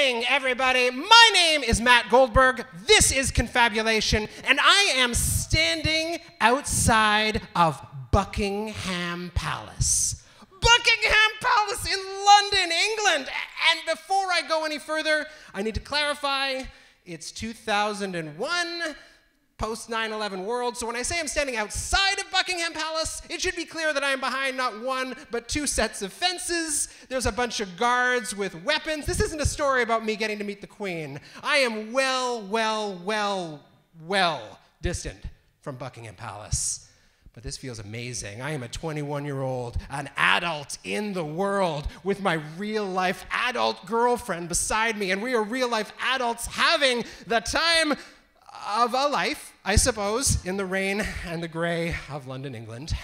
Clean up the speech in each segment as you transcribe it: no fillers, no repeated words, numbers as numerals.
evening, everybody. My name is Matt Goldberg. This is Confabulation, and I am standing outside of Buckingham Palace. Buckingham Palace in London, England. And before I go any further, I need to clarify, it's 2001, post 9/11 world. So when I say I'm standing outside of Buckingham Palace, it should be clear that I am behind not one, but two sets of fences. There's a bunch of guards with weapons. This isn't a story about me getting to meet the Queen. I am well distant from Buckingham Palace. But this feels amazing. I am a 21-year-old, an adult in the world with my real-life adult girlfriend beside me, and we are real-life adults having the time of a life, I suppose, in the rain and the gray of London, England.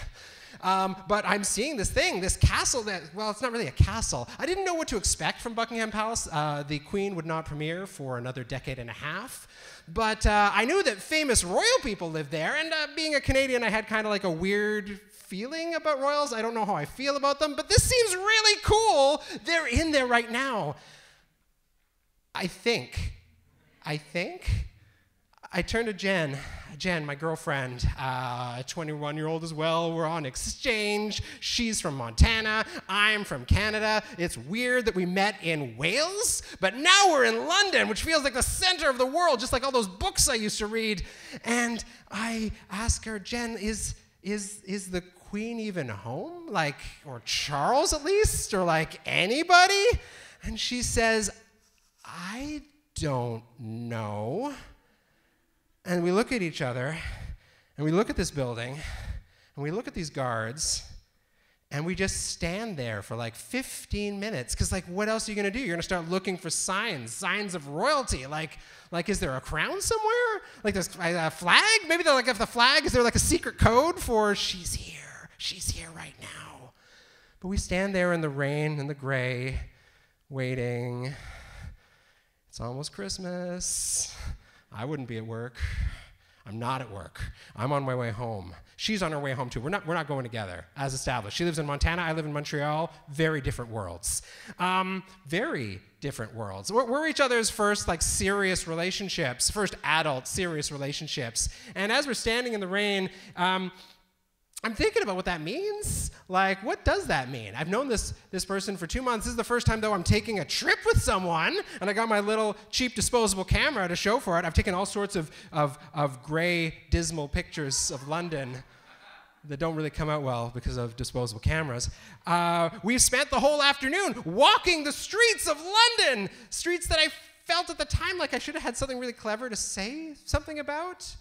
But I'm seeing this thing, this castle that, well, it's not really a castle. I didn't know what to expect from Buckingham Palace. The Queen would not premiere for another decade and a half. But I knew that famous royal people lived there, and being a Canadian, I had kind of like a weird feeling about royals. I don't know how I feel about them, but this seems really cool. They're in there right now. I think. I turned to Jen, my girlfriend, a 21-year-old as well. We're on exchange. She's from Montana. I'm from Canada. It's weird that we met in Wales, but now we're in London, which feels like the center of the world, just like all those books I used to read. And I ask her, Jen, is the Queen even home? Like, or Charles at least, or like anybody? And she says, I don't know. And we look at each other, and we look at this building, and we look at these guards, and we just stand there for like 15 minutes, because like, what else are you gonna do? You're gonna start looking for signs of royalty. Like is there a crown somewhere? Like there's a flag? Maybe they're like, if the flag, is there like a secret code for she's here right now? But we stand there in the rain and the gray, waiting. It's almost Christmas. I wouldn't be at work. I'm not at work. I'm on my way home. She's on her way home too. We're not going together, as established. She lives in Montana. I live in Montreal. Very different worlds. Very different worlds. We're each other's first like serious relationships, first adult serious relationships. And as we're standing in the rain, I'm thinking about what that means. Like, what does that mean? I've known this person for 2 months. This is the first time, though, I'm taking a trip with someone, and I got my little cheap disposable camera to show for it. I've taken all sorts of gray, dismal pictures of London that don't really come out well because of disposable cameras. We've spent the whole afternoon walking the streets of London, streets that I felt at the time like I should have had something really clever to say something about.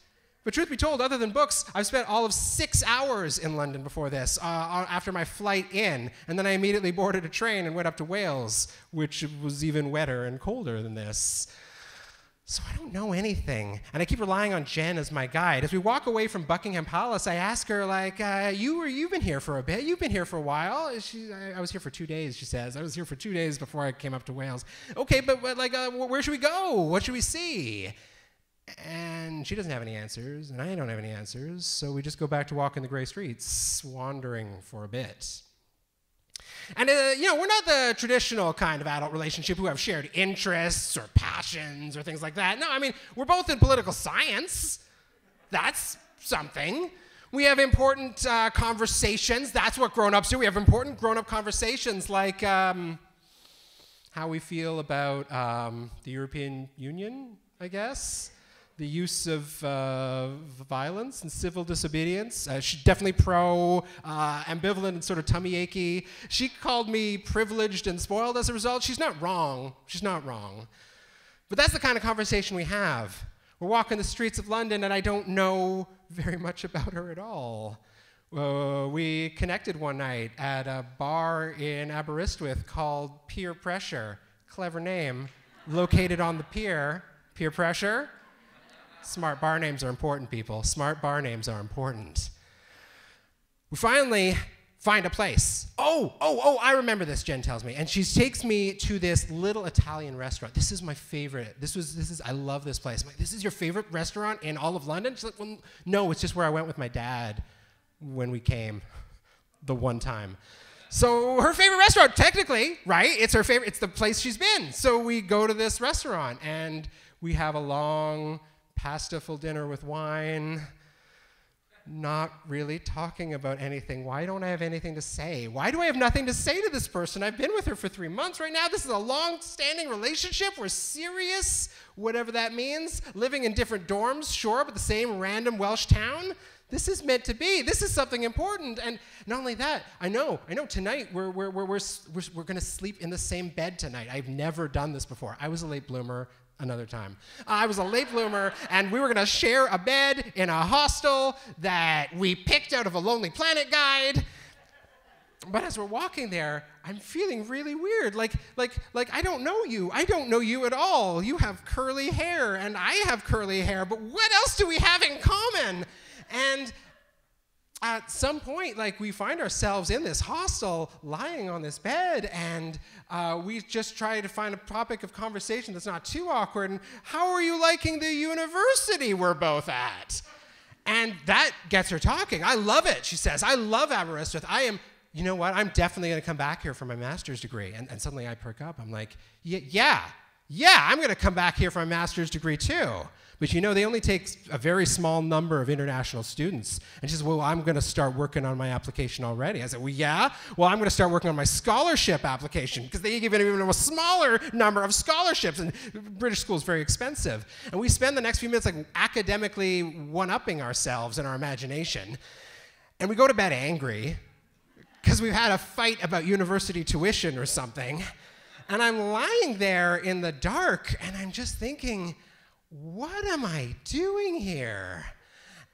But truth be told, other than books, I've spent all of 6 hours in London before this, after my flight in, and then I immediately boarded a train and went up to Wales, which was even wetter and colder than this. So I don't know anything, and I keep relying on Jen as my guide. As we walk away from Buckingham Palace, I ask her, like, you've been here for a bit, you've been here for a while. I was here for 2 days, she says. I was here for 2 days before I came up to Wales. Okay, but like, where should we go? What should we see? And she doesn't have any answers, and I don't have any answers, so we just go back to walking the gray streets, wandering for a bit. And, we're not the traditional kind of adult relationship who have shared interests or passions or things like that. No, I mean, we're both in political science. That's something. We have important conversations. That's what grown-ups do. We have important grown-up conversations like how we feel about the European Union, I guess. The use of violence and civil disobedience. She's definitely ambivalent and sort of tummy achy. She called me privileged and spoiled as a result. She's not wrong. She's not wrong. But that's the kind of conversation we have. We're walking the streets of London, and I don't know very much about her at all. We connected one night at a bar in Aberystwyth called Peer Pressure. Clever name. Located on the pier. Peer Pressure. Smart bar names are important, people. Smart bar names are important. We finally find a place. I remember this, Jen tells me. And she takes me to this little Italian restaurant. This is my favorite. I love this place. I'm like, this is your favorite restaurant in all of London? She's like, well, no, it's just where I went with my dad when we came the one time. So her favorite restaurant, technically, right? It's her favorite, it's the place she's been. So we go to this restaurant and we have a long, pasta-full dinner with wine, not really talking about anything. Why don't I have anything to say? Why do I have nothing to say to this person? I've been with her for 3 months right now. This is a long-standing relationship. We're serious, whatever that means. Living in different dorms, sure, but the same random Welsh town. This is meant to be. This is something important. And not only that, I know tonight we're going to sleep in the same bed tonight. I've never done this before. I was a late bloomer another time. I was a late bloomer, and we were going to share a bed in a hostel that we picked out of a Lonely Planet guide. But as we're walking there, I'm feeling really weird. Like I don't know you. I don't know you at all. You have curly hair, and I have curly hair. But what else do we have in common? And at some point, like, we find ourselves in this hostel, lying on this bed, and we just try to find a topic of conversation that's not too awkward. And how are you liking the university we're both at? And that gets her talking. I love it, she says. I love Aberystwyth. You know what? I'm definitely going to come back here for my master's degree. And suddenly I perk up. I'm like, yeah, I'm going to come back here for my master's degree too. But you know, they only take a very small number of international students. And she says, well, I'm going to start working on my application already. I said, well, yeah? Well, I'm going to start working on my scholarship application, because they give even a smaller number of scholarships, and British school is very expensive. And we spend the next few minutes like academically one-upping ourselves in our imagination. And we go to bed angry, because we've had a fight about university tuition or something. And I'm lying there in the dark, and I'm just thinking, what am I doing here?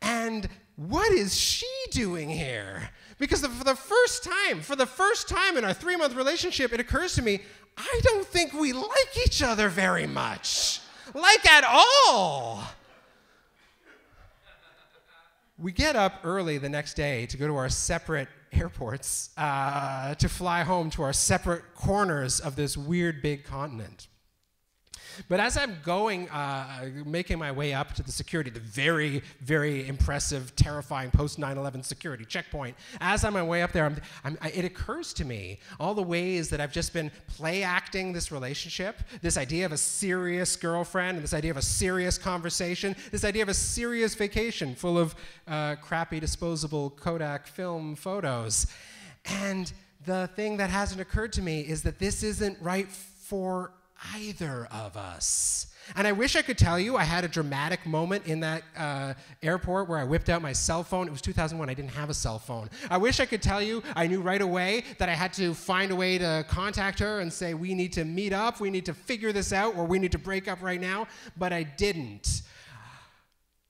And what is she doing here? Because for the first time in our 3-month relationship, it occurs to me, I don't think we like each other very much. Like at all. We get up early the next day to go to our separate airports to fly home to our separate corners of this weird big continent. But as I'm going, making my way up to the security, the very, very impressive, terrifying post-9/11 security checkpoint, as I'm on my way up there, it occurs to me all the ways that I've just been play-acting this relationship, this idea of a serious girlfriend, and this idea of a serious conversation, this idea of a serious vacation full of crappy disposable Kodak film photos. And the thing that hasn't occurred to me is that this isn't right for either of us. And I wish I could tell you I had a dramatic moment in that airport where I whipped out my cell phone. It was 2001. I didn't have a cell phone. I wish I could tell you I knew right away that I had to find a way to contact her and say, we need to meet up, we need to figure this out, or we need to break up right now. But I didn't.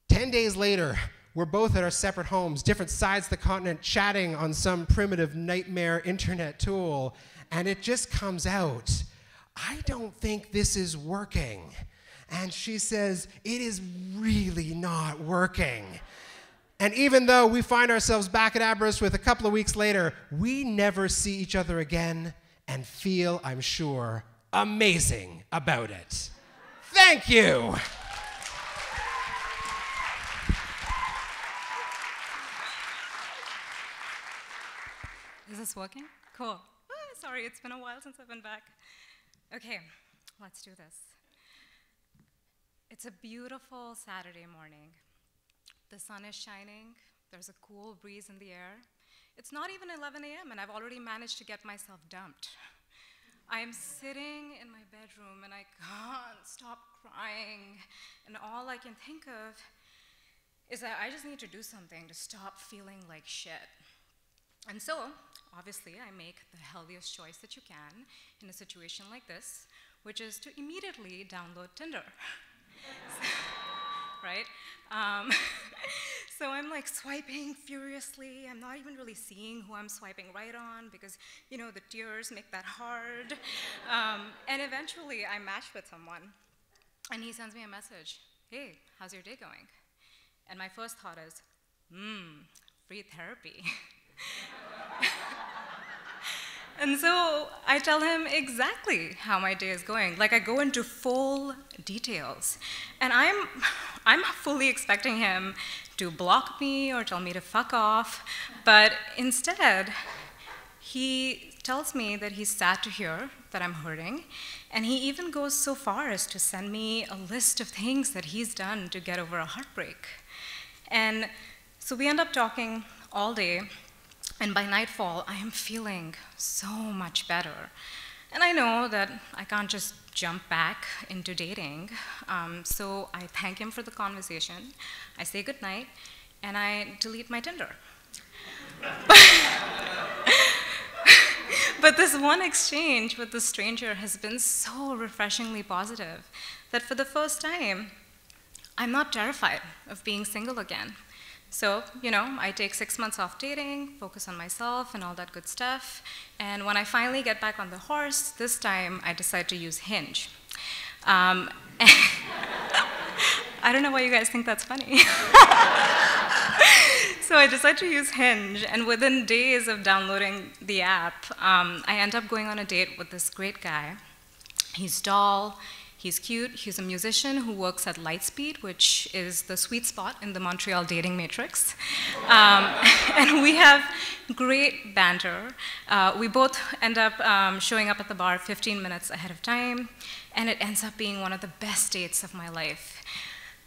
10 days later, we're both at our separate homes, different sides of the continent, chatting on some primitive nightmare internet tool. And it just comes out, I don't think this is working. And she says, it is really not working. And even though we find ourselves back at Aberystwyth a couple of weeks later, we never see each other again and feel, I'm sure, amazing about it. Thank you. Is this working? Cool. Oh, sorry, it's been a while since I've been back. Okay, let's do this. It's a beautiful Saturday morning. The sun is shining. There's a cool breeze in the air. It's not even 11 a.m. and I've already managed to get myself dumped. I am sitting in my bedroom and I can't stop crying. And all I can think of is that I just need to do something to stop feeling like shit. And so, obviously, I make the healthiest choice that you can in a situation like this, which is to immediately download Tinder. Right? So I'm like swiping furiously. I'm not even really seeing who I'm swiping right on because, you know, the tears make that hard. And eventually I match with someone and he sends me a message. Hey, how's your day going? And my first thought is, free therapy. And so I tell him exactly how my day is going. Like, I go into full details. And I'm fully expecting him to block me or tell me to fuck off. But instead, he tells me that he's sad to hear that I'm hurting, and he even goes so far as to send me a list of things that he's done to get over a heartbreak. And so we end up talking all day, and by nightfall, I am feeling so much better. And I know that I can't just jump back into dating, so I thank him for the conversation, I say goodnight, and I delete my Tinder. But this one exchange with the stranger has been so refreshingly positive that for the first time, I'm not terrified of being single again. So, I take 6 months off dating, focus on myself and all that good stuff, and when I finally get back on the horse, this time I decide to use Hinge. I don't know why you guys think that's funny. So I decide to use Hinge, and within days of downloading the app, I end up going on a date with this great guy. He's tall, he's cute, he's a musician who works at Lightspeed, which is the sweet spot in the Montreal dating matrix. And we have great banter. We both end up showing up at the bar 15 minutes ahead of time, and it ends up being one of the best dates of my life.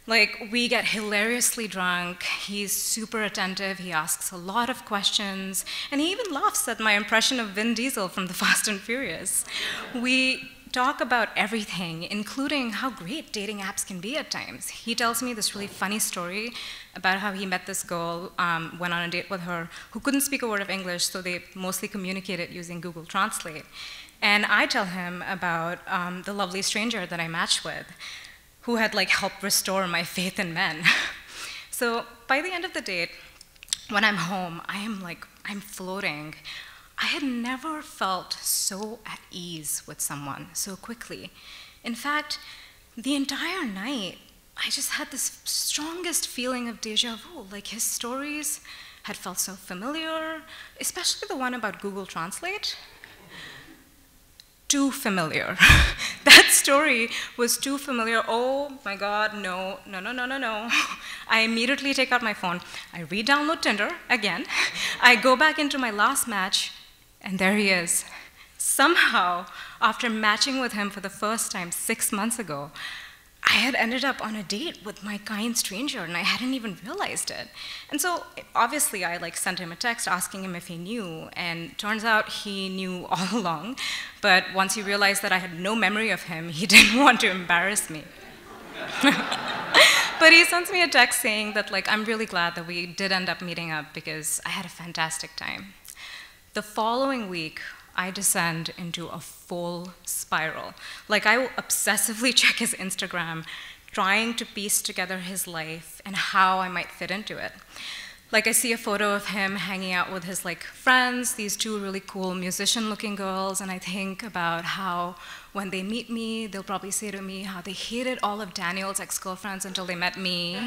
Like, we get hilariously drunk, he's super attentive, he asks a lot of questions, and he even laughs at my impression of Vin Diesel from The Fast and Furious. We talk about everything, including how great dating apps can be at times. He tells me this really funny story about how he met this girl, went on a date with her, who couldn't speak a word of English, so they mostly communicated using Google Translate. And I tell him about the lovely stranger that I matched with, who had helped restore my faith in men. So by the end of the date, when I'm home, I'm floating. I had never felt so at ease with someone so quickly. In fact, the entire night, I just had this strongest feeling of deja vu, like his stories had felt so familiar, especially the one about Google Translate. Too familiar. That story was too familiar. Oh my God, no. I immediately take out my phone. I re-download Tinder again. I go back into my last match, and there he is. Somehow, after matching with him for the first time 6 months ago, I had ended up on a date with my kind stranger, and I hadn't even realized it. And so, obviously, I sent him a text asking him if he knew, and turns out he knew all along, but once he realized that I had no memory of him, he didn't want to embarrass me. But he sends me a text saying that, I'm really glad that we did end up meeting up because I had a fantastic time. The following week, I descend into a full spiral. I will obsessively check his Instagram, trying to piece together his life and how I might fit into it. I see a photo of him hanging out with his friends, these two really cool musician-looking girls, and I think about how when they meet me, they'll probably say to me how they hated all of Daniel's ex-girlfriends until they met me.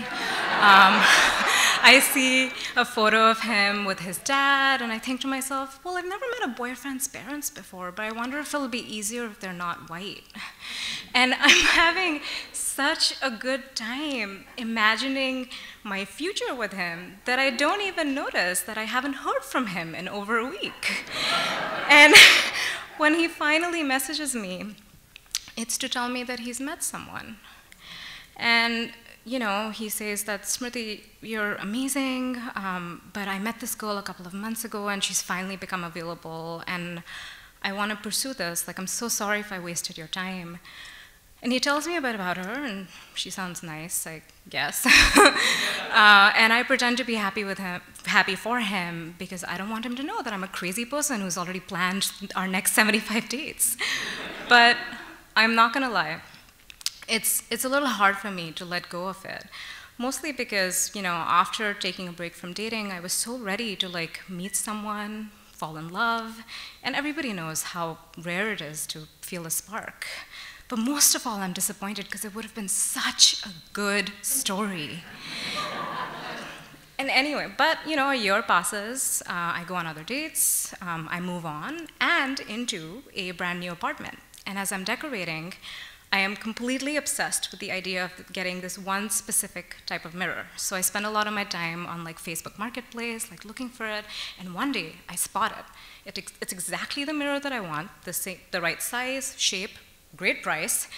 I see a photo of him with his dad, and I think to myself, well, I've never met a boyfriend's parents before, but I wonder if it'll be easier if they're not white. And I'm having such a good time imagining my future with him that I don't even notice that I haven't heard from him in over a week. And when he finally messages me, it's to tell me that he's met someone. And he says that, Smriti, you're amazing, but I met this girl a couple of months ago and she's finally become available and I want to pursue this. I'm so sorry if I wasted your time. And he tells me a bit about her, and she sounds nice, I guess. And I pretend to be happy for him, because I don't want him to know that I'm a crazy person who's already planned our next 75 dates. But I'm not gonna lie, it's a little hard for me to let go of it. Mostly because, after taking a break from dating, I was so ready to meet someone, fall in love, and everybody knows how rare it is to feel a spark. But most of all, I'm disappointed because it would have been such a good story. And anyway, but a year passes, I go on other dates, I move on, and into a brand new apartment. And as I'm decorating, I am completely obsessed with the idea of getting this one specific type of mirror. So I spend a lot of my time on Facebook Marketplace, looking for it, and one day I spot it. It's exactly the mirror that I want, the right size, shape, great price,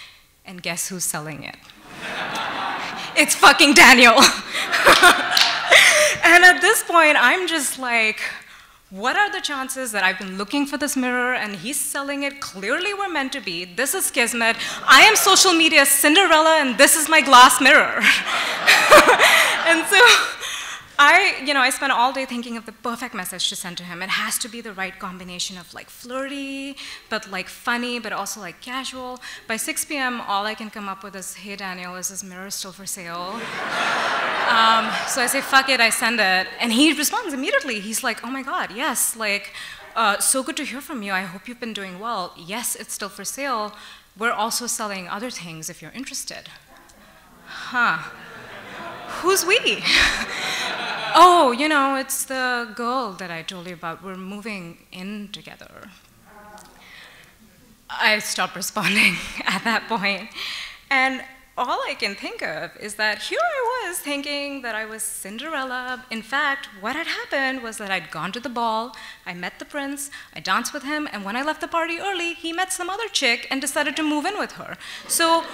and guess who's selling it? It's fucking Daniel. And at this point, I'm just like, what are the chances that I've been looking for this mirror and he's selling it? Clearly we're meant to be. This is Kismet. I am social media Cinderella and this is my glass mirror. And so I spent all day thinking of the perfect message to send to him. It has to be the right combination of like flirty, but like funny, but also like casual. By 6 p.m., all I can come up with is, hey Daniel, is this mirror still for sale? So I say, fuck it, I send it. And he responds immediately. He's like, oh my God, yes, like, so good to hear from you. I hope you've been doing well. Yes, it's still for sale. We're also selling other things if you're interested. Huh. Who's we? Oh, it's the girl that I told you about. We're moving in together. I stopped responding at that point. And all I can think of is that here I was thinking that I was Cinderella. In fact, what had happened was that I'd gone to the ball, I met the prince, I danced with him, and when I left the party early, he met some other chick and decided to move in with her. So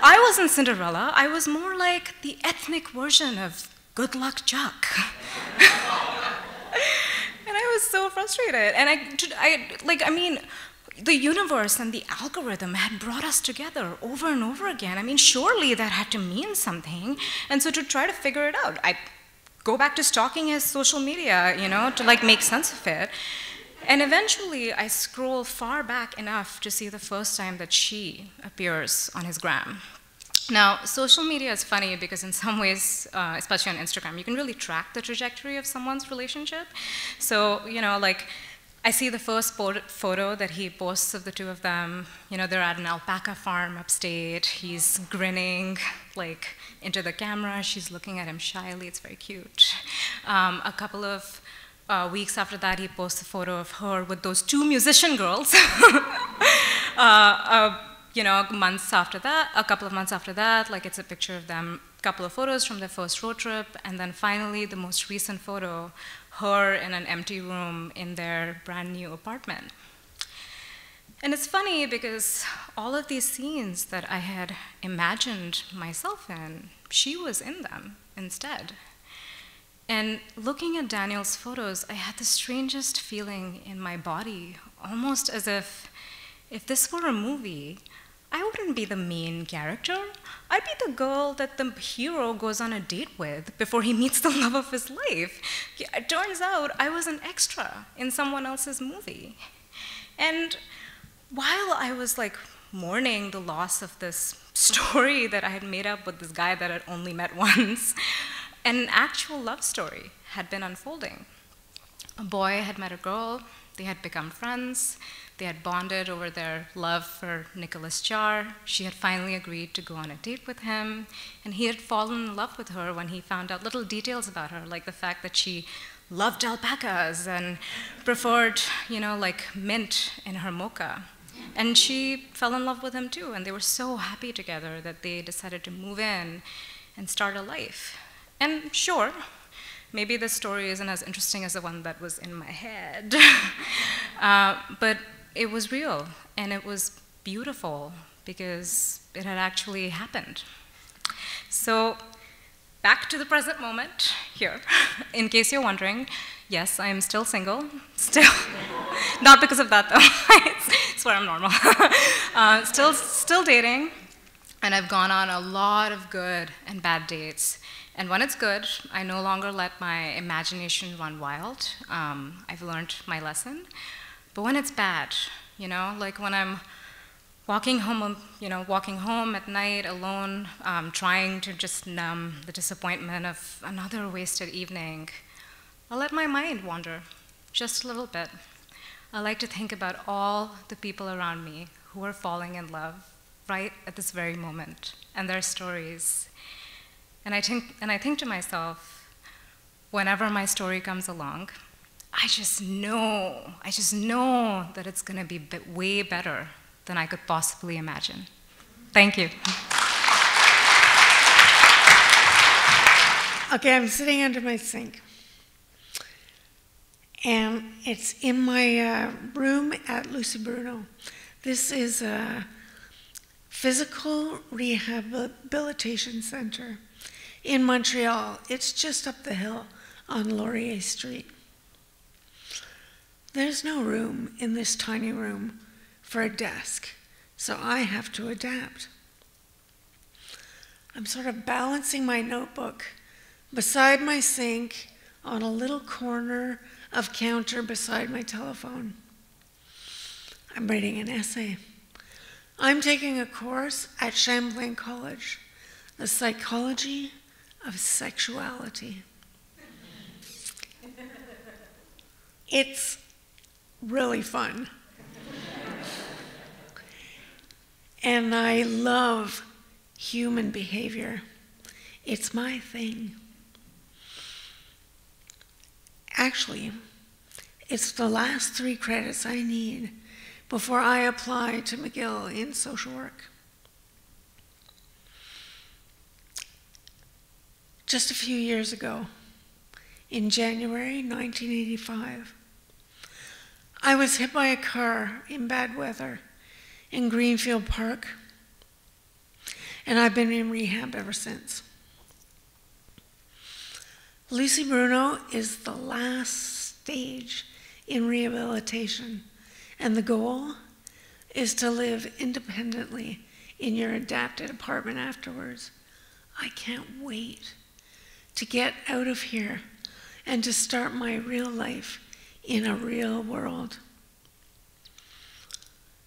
I wasn't Cinderella, I was more like the ethnic version of Good Luck Chuck. And I was so frustrated. And the universe and the algorithm had brought us together over and over again. I mean, surely that had to mean something. And so to try to figure it out, I go back to stalking his social media, to like make sense of it. And eventually I scroll far back enough to see the first time that she appears on his gram. Now, social media is funny because in some ways, especially on Instagram, you can really track the trajectory of someone's relationship. So, I see the first photo that he posts of the two of them. They're at an alpaca farm upstate. He's grinning, like, into the camera. She's looking at him shyly. It's very cute. A couple of weeks after that, he posts a photo of her with those two musician girls. A couple of months after that, like, it's a picture of them, a couple of photos from their first road trip, and then finally, the most recent photo, her in an empty room in their brand new apartment. And it's funny because all of these scenes that I had imagined myself in, she was in them instead. And looking at Daniel's photos, I had the strangest feeling in my body, almost as if this were a movie, I wouldn't be the main character. I'd be the girl that the hero goes on a date with before he meets the love of his life. It turns out I was an extra in someone else's movie. And while I was like mourning the loss of this story that I had made up with this guy that I'd only met once, an actual love story had been unfolding. A boy had met a girl, they had become friends, they had bonded over their love for Nicholas Char. She had finally agreed to go on a date with him, and he had fallen in love with her when he found out little details about her, like the fact that she loved alpacas and preferred, like mint in her mocha. And she fell in love with him too, and they were so happy together that they decided to move in and start a life. And sure, maybe this story isn't as interesting as the one that was in my head, but it was real, and it was beautiful because it had actually happened. So back to the present moment here. In case you're wondering, yes, I am still single, still. Not because of that, though. I swear I'm normal. Still dating, and I've gone on a lot of good and bad dates. And when it's good, I no longer let my imagination run wild. I've learned my lesson. But when it's bad, like when I'm walking home at night alone, trying to just numb the disappointment of another wasted evening, I'll let my mind wander just a little bit. I like to think about all the people around me who are falling in love right at this very moment, and their stories. And I think to myself, whenever my story comes along, I just know that it's going to be way better than I could possibly imagine. Thank you. Okay, I'm sitting under my sink. And it's in my room at Lucy Bruno. This is a physical rehabilitation center in Montreal. It's just up the hill on Laurier Street. There's no room in this tiny room for a desk, so I have to adapt. I'm sort of balancing my notebook beside my sink on a little corner of counter beside my telephone. I'm writing an essay. I'm taking a course at Champlain College, The Psychology of Sexuality. It's really fun. And I love human behavior. It's my thing. Actually, it's the last 3 credits I need before I apply to McGill in social work. Just a few years ago, in January 1985, I was hit by a car in bad weather in Greenfield Park, and I've been in rehab ever since. Lucy Bruno is the last stage in rehabilitation, and the goal is to live independently in your adapted apartment afterwards. I can't wait to get out of here and to start my real life in a real world.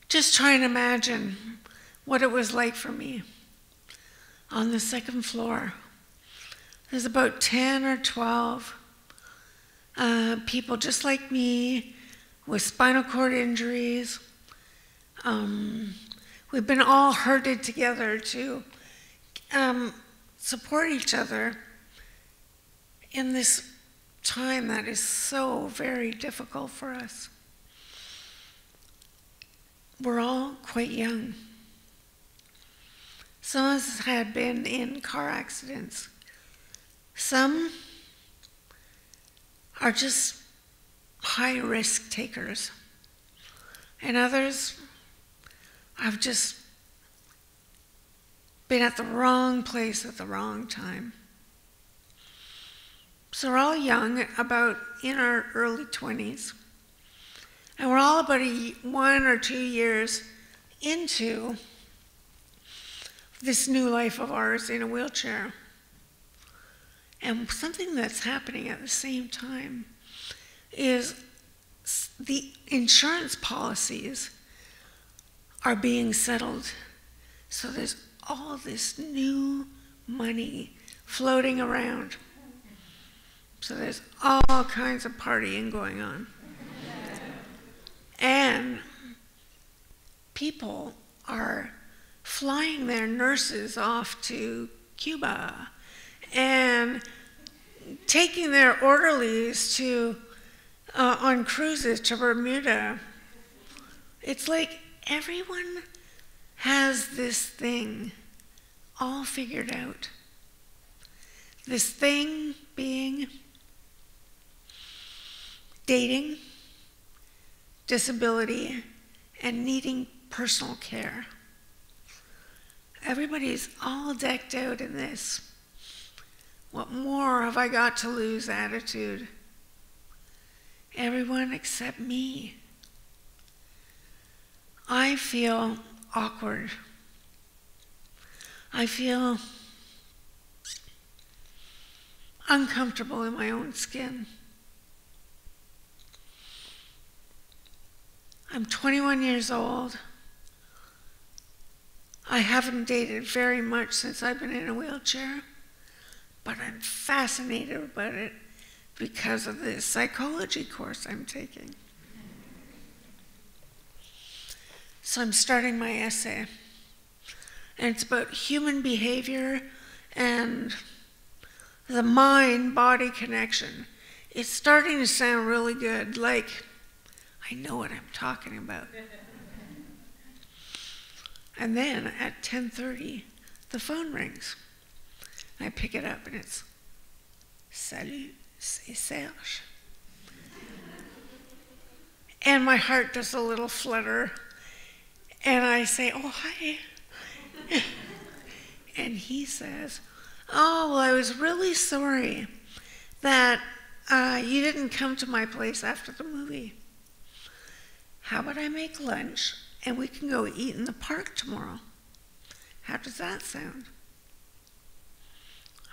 Just try and imagine what it was like for me. On the 2nd floor, there's about 10 or 12 people just like me with spinal cord injuries. We've been all herded together to support each other in this time that is so very difficult for us. We're all quite young. Some of us had been in car accidents. Some are just high-risk takers. And others have just been at the wrong place at the wrong time. So we're all young, about in our early 20s. And we're all about 1 or 2 years into this new life of ours in a wheelchair. And something that's happening at the same time is the insurance policies are being settled. So there's all this new money floating around. So there's all kinds of partying going on. And people are flying their nurses off to Cuba and taking their orderlies to on cruises to Bermuda. It's like everyone has this thing all figured out. This thing being dating, disability, and needing personal care. Everybody's all decked out in this. What more have I got to lose attitude? Everyone except me. I feel awkward. I feel uncomfortable in my own skin. I'm 21 years old. I haven't dated very much since I've been in a wheelchair, but I'm fascinated about it because of this psychology course I'm taking. So I'm starting my essay, and it's about human behavior and the mind-body connection. It's starting to sound really good, like I know what I'm talking about. And then at 10:30, the phone rings. I pick it up and it's, "Salut, c'est Serge." And my heart does a little flutter. And I say, oh, hi. And he says, oh, well, I was really sorry that you didn't come to my place after the movie. How about I make lunch and we can go eat in the park tomorrow? How does that sound?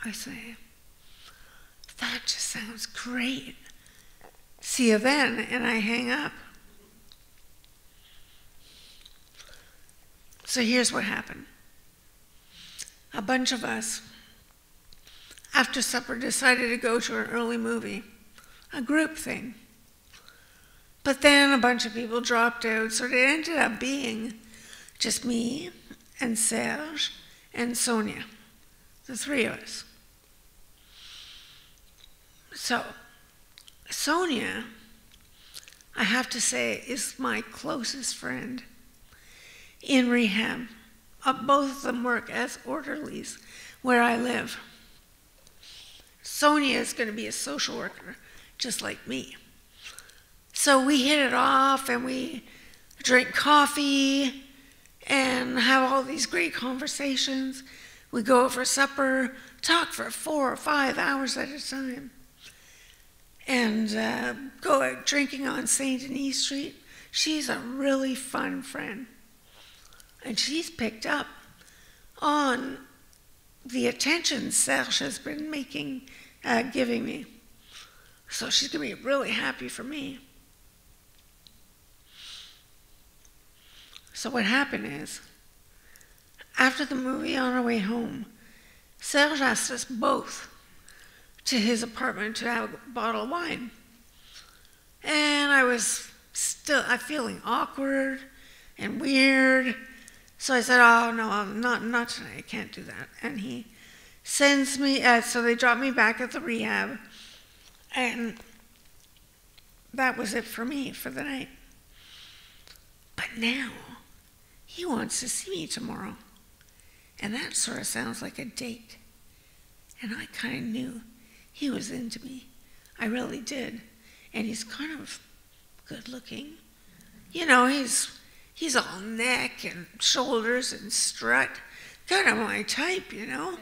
I say, that just sounds great. See you then, and I hang up. So here's what happened. A bunch of us, after supper, decided to go to an early movie, a group thing. But then a bunch of people dropped out, so it ended up being just me and Serge and Sonia, the three of us. So, Sonia, I have to say, is my closest friend in rehab. Both of them work as orderlies where I live. Sonia is going to be a social worker, just like me. So we hit it off and we drink coffee and have all these great conversations. We go out for supper, talk for 4 or 5 hours at a time, and go out drinking on St. Denis Street. She's a really fun friend. And she's picked up on the attention Serge has been giving me. So she's going to be really happy for me. So what happened is, after the movie on our way home, Serge asked us both to his apartment to have a bottle of wine. And I was still feeling awkward and weird. So I said, oh, no, not tonight. I can't do that. And he sends me, so they dropped me back at the rehab. And that was it for me for the night. But now, he wants to see me tomorrow. And that sort of sounds like a date. And I kind of knew he was into me. I really did. And he's kind of good looking. You know, he's all neck and shoulders and strut. Kind of my type, you know.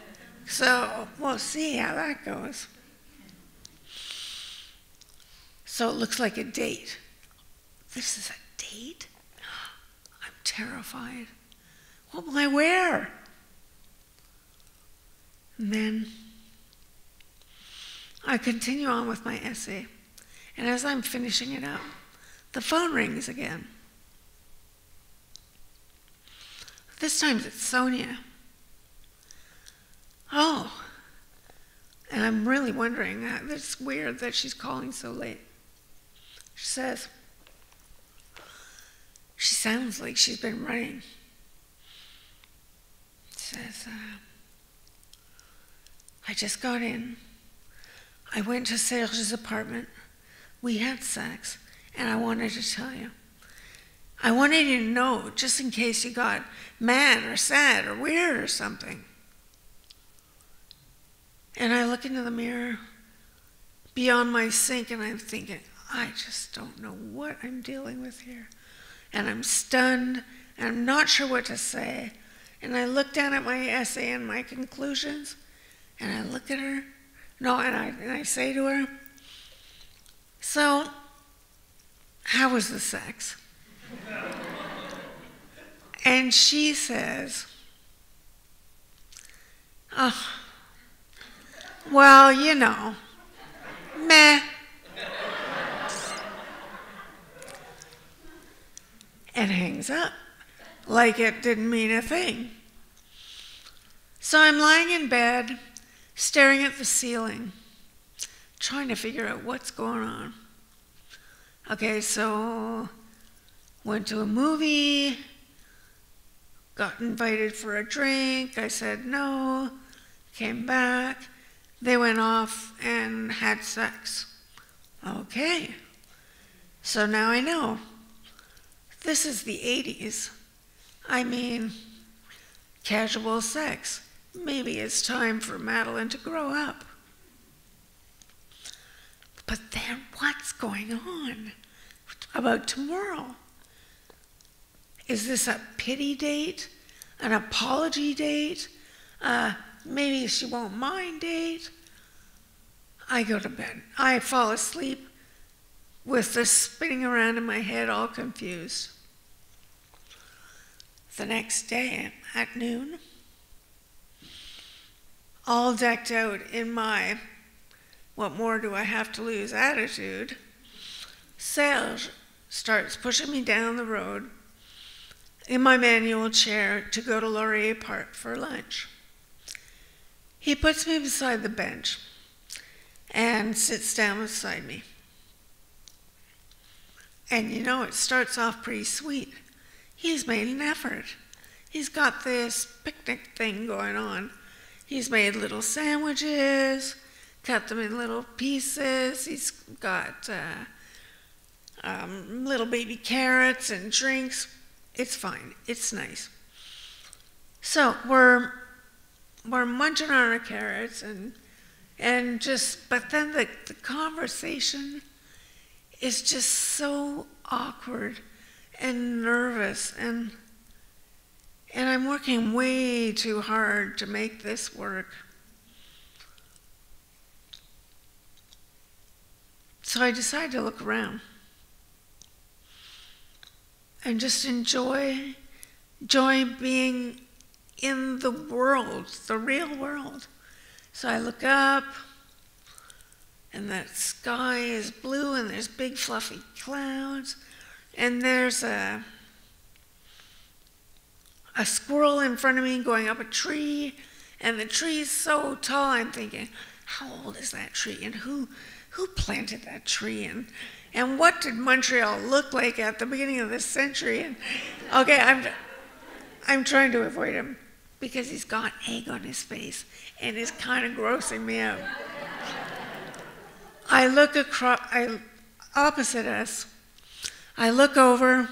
So we'll see how that goes. So it looks like a date. This is a date? I'm terrified. What will I wear? And then I continue on with my essay. And as I'm finishing it up, the phone rings again. This time it's Sonia. Oh, and I'm really wondering, it's weird that she's calling so late. She says, she sounds like she's been running. She says, I just got in. I went to Serge's apartment. We had sex, and I wanted to tell you. I wanted you to know, just in case you got mad or sad or weird or something. And I look into the mirror beyond my sink, and I'm thinking, I just don't know what I'm dealing with here. And I'm stunned, and I'm not sure what to say. And I look down at my essay and my conclusions, and I look at her. No, and I say to her, so, how was the sex? And she says, oh, well, you know, meh. And hangs up like it didn't mean a thing. So I'm lying in bed, staring at the ceiling, trying to figure out what's going on. Okay, so went to a movie, got invited for a drink. I said no, came back. They went off and had sex. Okay, so now I know. This is the 80s. I mean, casual sex. Maybe it's time for Madeline to grow up. But then what's going on? about tomorrow. Is this a pity date? An apology date? Maybe she won't mind date? I go to bed. I fall asleep with this spinning around in my head, all confused. The next day at noon, all decked out in my what more do I have to lose attitude, Serge starts pushing me down the road in my manual chair to go to Laurier Park for lunch. He puts me beside the bench and sits down beside me. And you know, it starts off pretty sweet. He's made an effort. He's got this picnic thing going on. He's made little sandwiches, cut them in little pieces. He's got little baby carrots and drinks. It's fine. It's nice. So we're munching on our carrots and just, but then the conversation is just so awkward and nervous, and I'm working way too hard to make this work. So I decided to look around and just enjoy being in the world, the real world. So I look up, and that sky is blue, and there's big fluffy clouds, and there's a squirrel in front of me going up a tree, and the tree is so tall, I'm thinking, how old is that tree, and who planted that tree, and what did Montreal look like at the beginning of this century? And okay, I'm trying to avoid him because he's got egg on his face and it's kind of grossing me out. I look across, opposite us. I look over.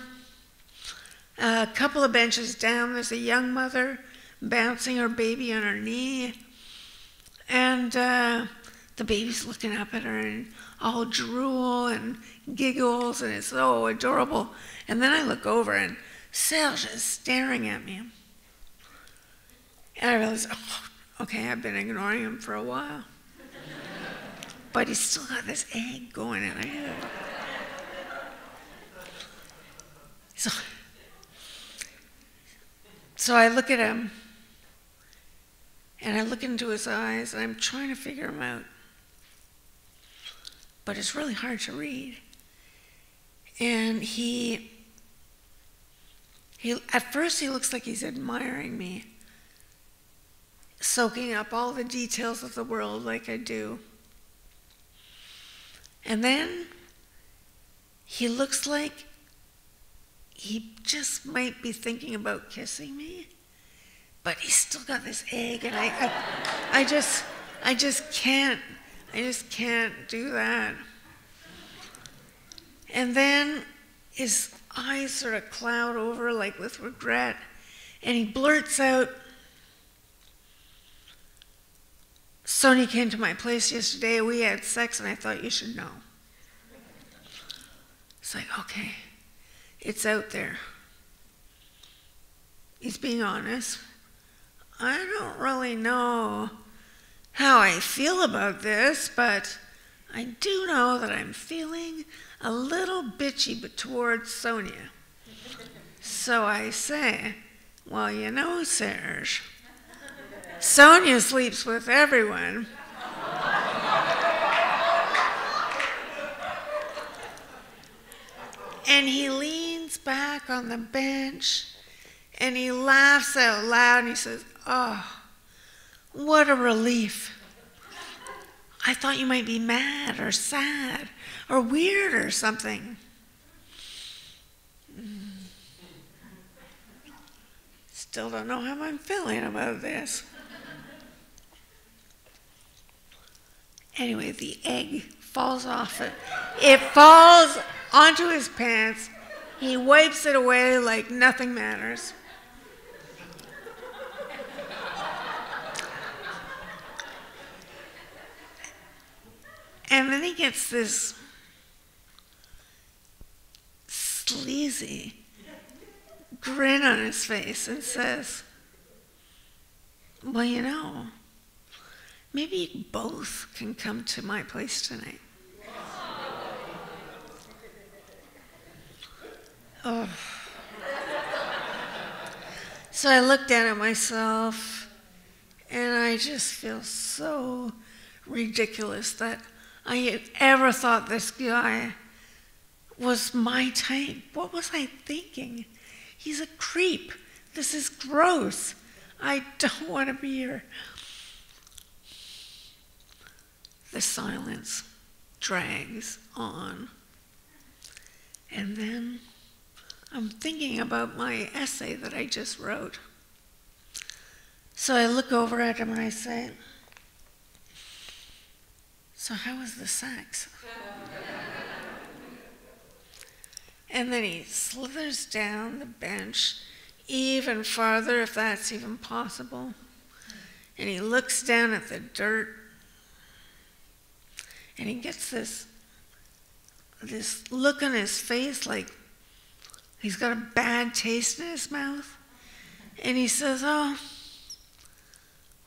A couple of benches down, there's a young mother bouncing her baby on her knee, and the baby's looking up at her and all drool and giggles, and it's so adorable. And then I look over, and Serge is staring at me. And I realize, oh, okay, I've been ignoring him for a while. But he's still got this egg going in my head. So I look at him, and I look into his eyes, and I'm trying to figure him out. But it's really hard to read. And he at first he looks like he's admiring me, soaking up all the details of the world like I do. And then he looks like he just might be thinking about kissing me, but he's still got this egg, and I just can't do that. And then his eyes sort of cloud over like with regret, and he blurts out, "Sonia came to my place yesterday, we had sex, and I thought you should know." It's like, okay, it's out there. He's being honest. I don't really know how I feel about this, but I do know that I'm feeling a little bitchy towards Sonia. So I say, well, you know, Serge, Sonia sleeps with everyone. And he leans back on the bench and he laughs out loud and he says, "Oh, what a relief. I thought you might be mad or sad or weird or something." Still don't know how I'm feeling about this. Anyway, the egg falls off it. It falls onto his pants. He wipes it away like nothing matters. And then he gets this crazy grin on his face and says, well, you know, maybe you both can come to my place tonight. Oh. So I look down at myself, and I just feel so ridiculous that I had ever thought this guy was my type. What was I thinking? He's a creep. This is gross. I don't want to be here. The silence drags on. And then I'm thinking about my essay that I just wrote. So I look over at him and I say, so how was the sex? And then he slithers down the bench even farther, if that's even possible. And he looks down at the dirt. And he gets this look on his face like he's got a bad taste in his mouth. And he says, oh,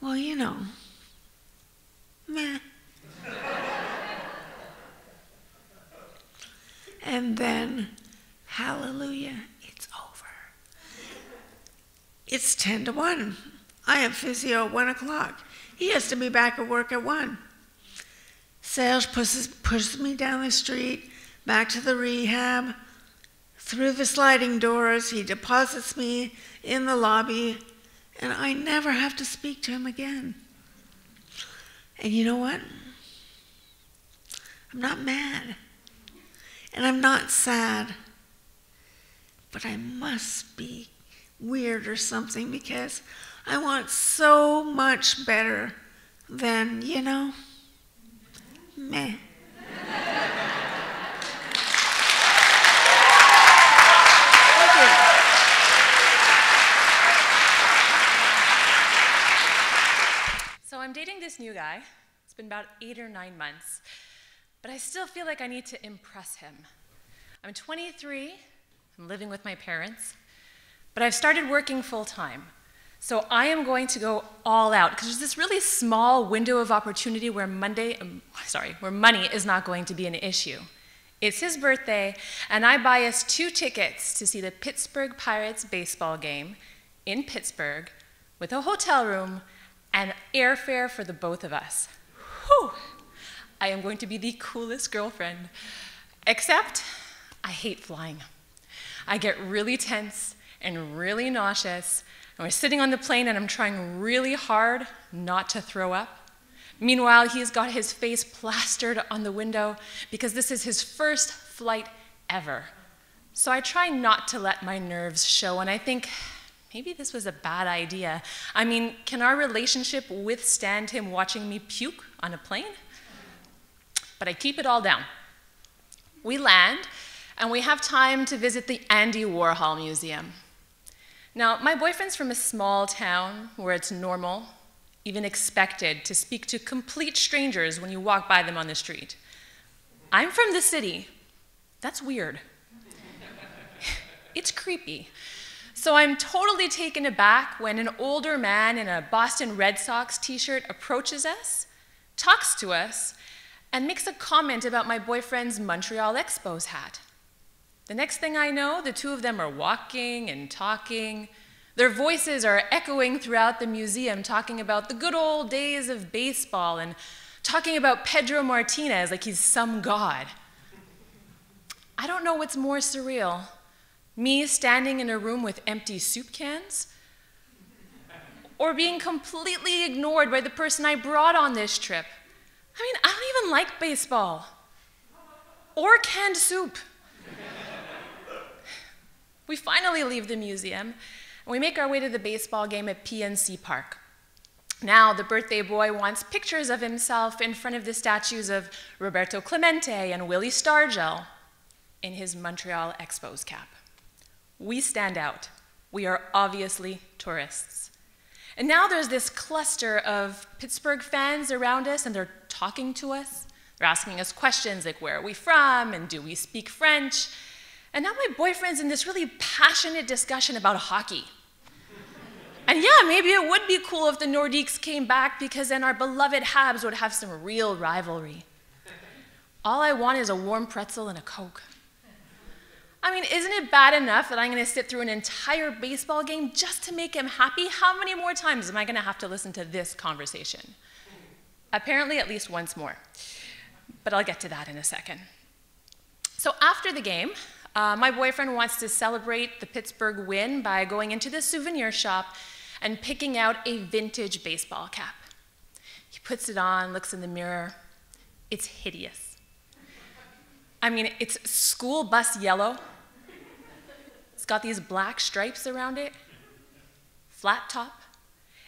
well, you know, meh. And then, hallelujah, it's over. It's 10 to 1. I have physio at 1 o'clock. He has to be back at work at 1. Serge pushes me down the street, back to the rehab. Through the sliding doors, he deposits me in the lobby, and I never have to speak to him again. And you know what? I'm not mad. And I'm not sad, but I must be weird or something because I want so much better than, you know, meh. So I'm dating this new guy. It's been about 8 or 9 months. But I still feel like I need to impress him. I'm 23, I'm living with my parents, but I've started working full-time. So I am going to go all out, because there's this really small window of opportunity where money is not going to be an issue. It's his birthday, and I buy us 2 tickets to see the Pittsburgh Pirates baseball game in Pittsburgh with a hotel room and airfare for the both of us. Whew! I am going to be the coolest girlfriend, except I hate flying. I get really tense and really nauseous, and we're sitting on the plane and I'm trying really hard not to throw up. Meanwhile, he's got his face plastered on the window because this is his first flight ever. So I try not to let my nerves show, and I think maybe this was a bad idea. I mean, can our relationship withstand him watching me puke on a plane? But I keep it all down. We land, and we have time to visit the Andy Warhol Museum. Now, my boyfriend's from a small town where it's normal, even expected, to speak to complete strangers when you walk by them on the street. I'm from the city. That's weird. It's creepy. So I'm totally taken aback when an older man in a Boston Red Sox t-shirt approaches us, talks to us, and makes a comment about my boyfriend's Montreal Expos hat. The next thing I know, the two of them are walking and talking. Their voices are echoing throughout the museum, talking about the good old days of baseball and talking about Pedro Martinez like he's some god. I don't know what's more surreal, me standing in a room with empty soup cans, or being completely ignored by the person I brought on this trip. I mean, I don't even like baseball or canned soup. We finally leave the museum, and we make our way to the baseball game at PNC Park. Now, the birthday boy wants pictures of himself in front of the statues of Roberto Clemente and Willie Stargell in his Montreal Expos cap. We stand out. We are obviously tourists. And now there's this cluster of Pittsburgh fans around us, and they're talking to us. They're asking us questions like, where are we from, and do we speak French? And now my boyfriend's in this really passionate discussion about hockey. And yeah, maybe it would be cool if the Nordiques came back, because then our beloved Habs would have some real rivalry. All I want is a warm pretzel and a Coke. I mean, isn't it bad enough that I'm going to sit through an entire baseball game just to make him happy? How many more times am I going to have to listen to this conversation? Apparently at least once more. But I'll get to that in a second. So after the game, my boyfriend wants to celebrate the Pittsburgh win by going into the souvenir shop and picking out a vintage baseball cap. He puts it on, looks in the mirror. It's hideous. I mean, it's school bus yellow. It's got these black stripes around it. Flat top.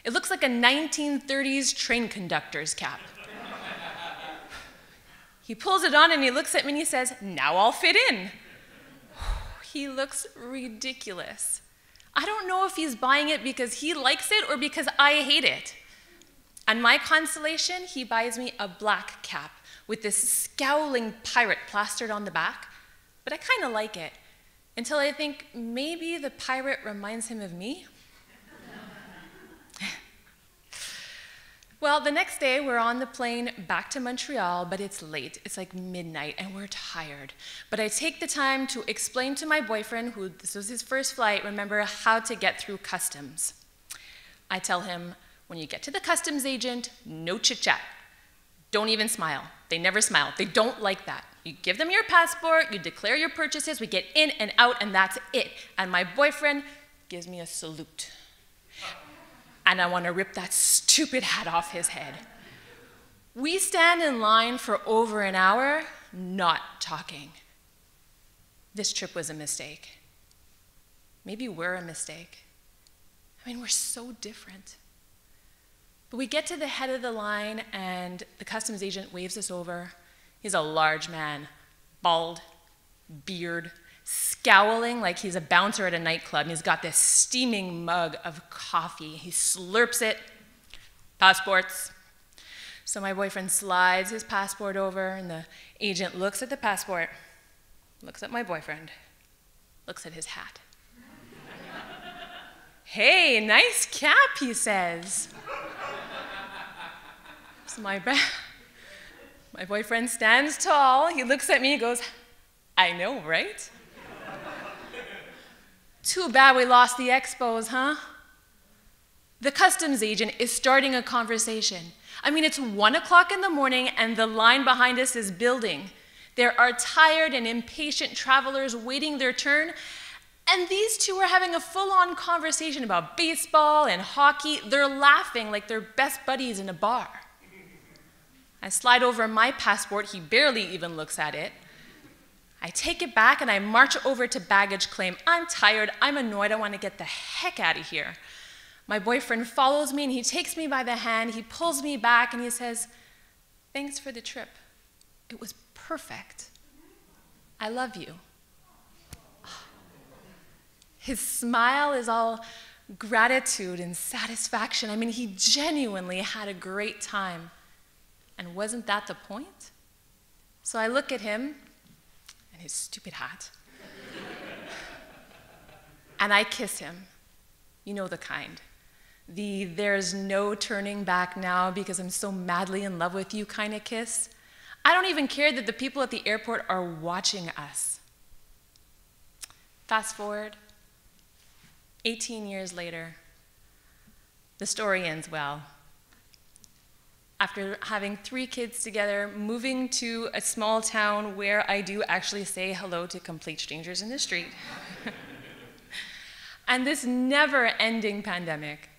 It looks like a 1930s train conductor's cap. He pulls it on and he looks at me and he says, "Now I'll fit in." He looks ridiculous. I don't know if he's buying it because he likes it or because I hate it. And my consolation, he buys me a black cap with this scowling pirate plastered on the back. But I kind of like it, until I think maybe the pirate reminds him of me. Well, the next day, we're on the plane back to Montreal, but it's late. It's like midnight, and we're tired. But I take the time to explain to my boyfriend, who this was his first flight, remember, how to get through customs. I tell him, when you get to the customs agent, no chit-chat. Don't even smile. They never smile. They don't like that. You give them your passport, you declare your purchases, we get in and out, and that's it. And my boyfriend gives me a salute. And I want to rip that stupid hat off his head. We stand in line for over an hour, not talking. This trip was a mistake. Maybe we're a mistake. I mean, we're so different. But we get to the head of the line, and the customs agent waves us over. He's a large man, bald, beard, scowling like he's a bouncer at a nightclub. And he's got this steaming mug of coffee. He slurps it. Passports. So my boyfriend slides his passport over, and the agent looks at the passport, looks at my boyfriend, looks at his hat. "Hey, nice cap," he says. So my boyfriend stands tall. He looks at me, he goes, "I know, right? Too bad we lost the expos, huh?" The customs agent is starting a conversation. I mean, it's 1 o'clock in the morning and the line behind us is building. There are tired and impatient travelers waiting their turn, and these two are having a full-on conversation about baseball and hockey. They're laughing like they're best buddies in a bar. I slide over my passport. He barely even looks at it. I take it back and I march over to baggage claim. I'm tired, I'm annoyed, I want to get the heck out of here. My boyfriend follows me and he takes me by the hand, he pulls me back and he says, "Thanks for the trip. It was perfect. I love you." His smile is all gratitude and satisfaction. I mean, he genuinely had a great time. And wasn't that the point? So I look at him and his stupid hat. And I kiss him. You know the kind. The "there's no turning back now because I'm so madly in love with you" kind of kiss. I don't even care that the people at the airport are watching us. Fast forward, 18 years later, the story ends well. After having 3 kids together, moving to a small town where I do actually say hello to complete strangers in the street, and this never-ending pandemic,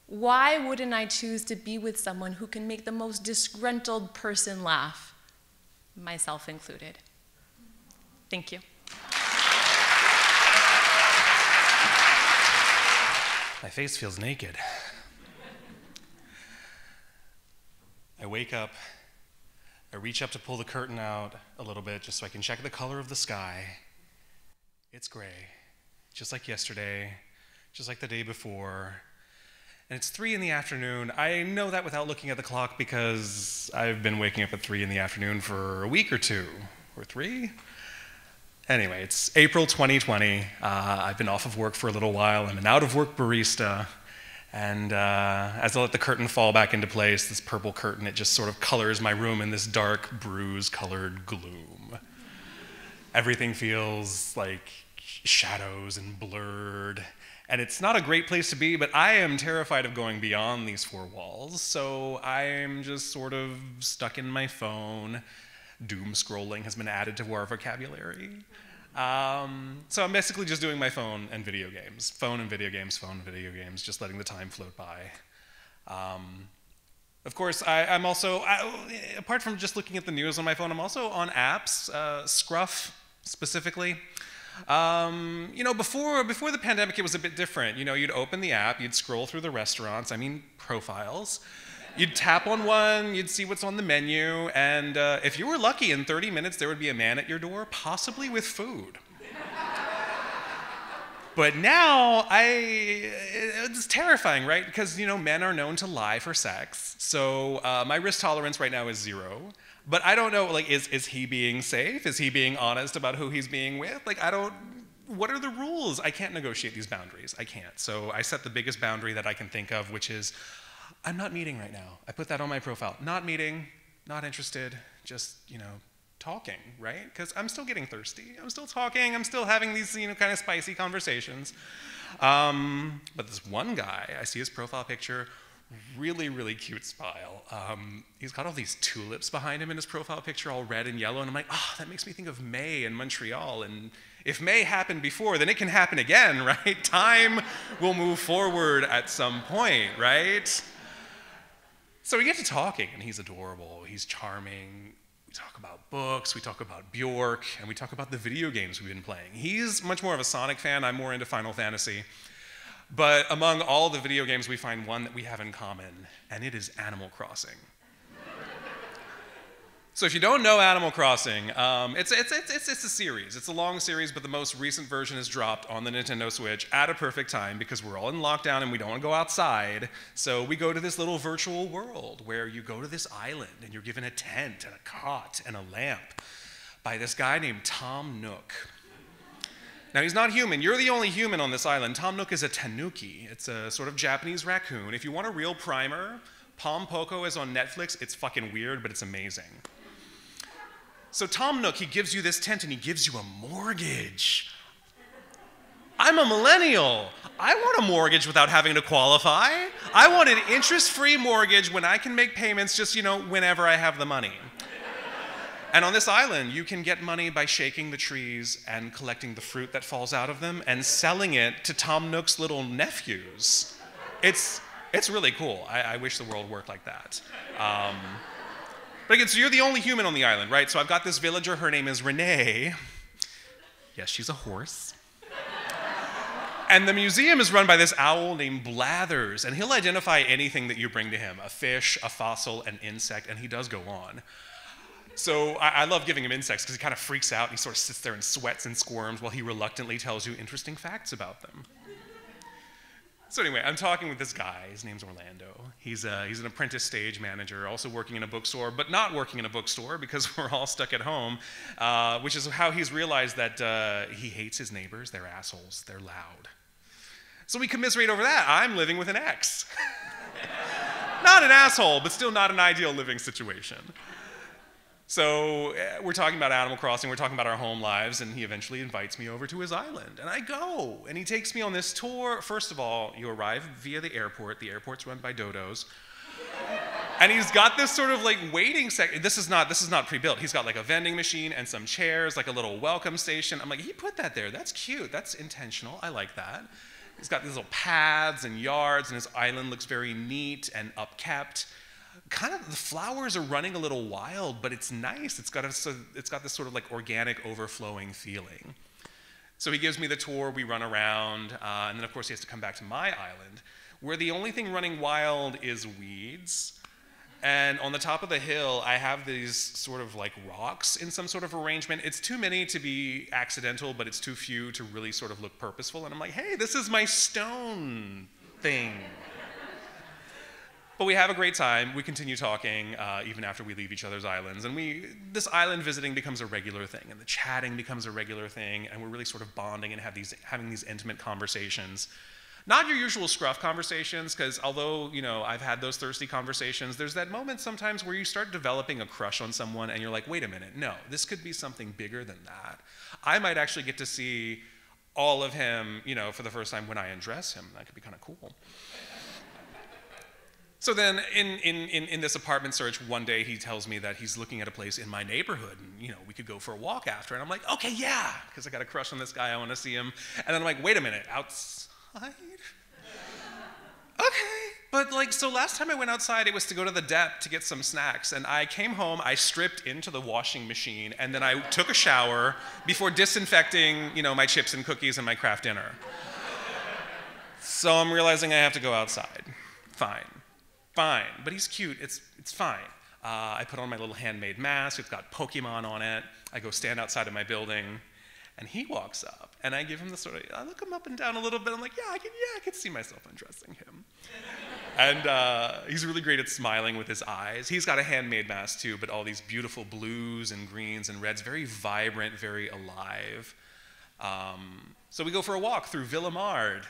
why wouldn't I choose to be with someone who can make the most disgruntled person laugh, myself included? Thank you. My face feels naked. I wake up, I reach up to pull the curtain out a little bit just so I can check the color of the sky. It's gray, just like yesterday, just like the day before. And it's 3 in the afternoon. I know that without looking at the clock because I've been waking up at 3 in the afternoon for a week or 2, or 3. Anyway, it's April 2020. I've been off of work for a little while. I'm an out-of-work barista. And as I let the curtain fall back into place, this purple curtain, it just sort of colors my room in this dark, bruise-colored gloom. Everything feels like shadows and blurred. And it's not a great place to be, but I am terrified of going beyond these four walls. So I'm just sort of stuck in my phone. Doom scrolling has been added to our vocabulary. So I'm basically just doing my phone and video games. Phone and video games, just letting the time float by. Of course, I'm also, apart from just looking at the news on my phone, I'm also on apps, Scruff specifically. You know, before the pandemic, it was a bit different. You know, you'd open the app, you'd scroll through the restaurants, profiles. You'd tap on one, you'd see what's on the menu, and if you were lucky, in 30 minutes, there would be a man at your door, possibly with food. But now, it's terrifying, right? Because, you know, men are known to lie for sex. So my risk tolerance right now is 0. But I don't know, like, is he being safe? Is he being honest about who he's being with? Like, what are the rules? I can't negotiate these boundaries. I can't. So I set the biggest boundary that I can think of, which is, I'm not meeting right now. I put that on my profile. Not meeting, not interested, just, you know, talking, right? Because I'm still getting thirsty. I'm still talking. I'm still having these, you know, kind of spicy conversations. But this one guy, I see his profile picture, really, really cute smile. He's got all these tulips behind him in his profile picture, all red and yellow, and I'm like, oh, that makes me think of May in Montreal, and if May happened before, then it can happen again, right? Time will move forward at some point, right? So we get to talking, and he's adorable, he's charming. We talk about books, we talk about Bjork, and we talk about the video games we've been playing. He's much more of a Sonic fan, I'm more into Final Fantasy. But among all the video games, we find one that we have in common, and it is Animal Crossing. So if you don't know Animal Crossing, it's a series. It's a long series, but the most recent version is dropped on the Nintendo Switch at a perfect time because we're all in lockdown and we don't want to go outside. So we go to this little virtual world where you go to this island and you're given a tent and a cot and a lamp by this guy named Tom Nook. Now, he's not human. You're the only human on this island. Tom Nook is a tanuki. It's a sort of Japanese raccoon. If you want a real primer, Pom Poko is on Netflix. It's fucking weird, but it's amazing. So Tom Nook, he gives you this tent and he gives you a mortgage. I'm a millennial. I want a mortgage without having to qualify. I want an interest-free mortgage when I can make payments just, you know, whenever I have the money. And on this island, you can get money by shaking the trees and collecting the fruit that falls out of them and selling it to Tom Nook's little nephews. It's really cool. I wish the world worked like that. But again, so you're the only human on the island, right? So I've got this villager, her name is Renee. Yes, she's a horse. And the museum is run by this owl named Blathers, and he'll identify anything that you bring to him, a fish, a fossil, an insect, and he does go on. So I love giving him insects because he kind of freaks out and he sort of sits there and sweats and squirms while he reluctantly tells you interesting facts about them. So anyway, I'm talking with this guy. His name's Orlando. He's an apprentice stage manager, also working in a bookstore, but not working in a bookstore because we're all stuck at home, which is how he's realized that he hates his neighbors. They're assholes. They're loud. So we commiserate over that. I'm living with an ex. Not an asshole, but still not an ideal living situation. So we're talking about Animal Crossing, we're talking about our home lives, and he eventually invites me over to his island. And I go, and he takes me on this tour. First of all, you arrive via the airport. The airport's run by dodos. And he's got this sort of like waiting section. This is not pre-built. He's got like a vending machine and some chairs, like a little welcome station. I'm like, he put that there. That's cute. That's intentional. I like that. He's got these little paths and yards, and his island looks very neat and upkept. Kind of the flowers are running a little wild, but it's nice. It's got this sort of like organic overflowing feeling. So he gives me the tour, we run around, and then of course he has to come back to my island, where the only thing running wild is weeds. And on the top of the hill, I have these sort of like rocks in some sort of arrangement. It's too many to be accidental, but it's too few to really sort of look purposeful. And I'm like, hey, this is my stone thing. But we have a great time. We continue talking even after we leave each other's islands. And this island visiting becomes a regular thing, and the chatting becomes a regular thing, and we're really sort of bonding and having these intimate conversations. Not your usual scruff conversations, because although, you know, I've had those thirsty conversations, there's that moment sometimes where you start developing a crush on someone and you're like, wait a minute, no, this could be something bigger than that. I might actually get to see all of him, you know, for the first time when I undress him. That could be kind of cool. So then in this apartment search, one day he tells me that he's looking at a place in my neighborhood and, you know, we could go for a walk after. And I'm like, okay, yeah, because I got a crush on this guy, I want to see him. And then I'm like, wait a minute, outside? Okay, but like, so last time I went outside, it was to go to the dep to get some snacks. And I came home, I stripped into the washing machine, and then I took a shower before disinfecting, you know, my chips and cookies and my Kraft dinner. So I'm realizing I have to go outside. Fine. But he's cute, it's fine. I put on my little handmade mask, it's got Pokemon on it. I go stand outside of my building, and he walks up, and I give him the sort of, I look him up and down a little bit, I'm like, yeah, I can see myself undressing him. And he's really great at smiling with his eyes. He's got a handmade mask too, but all these beautiful blues and greens and reds, very vibrant, very alive. So we go for a walk through Villemard.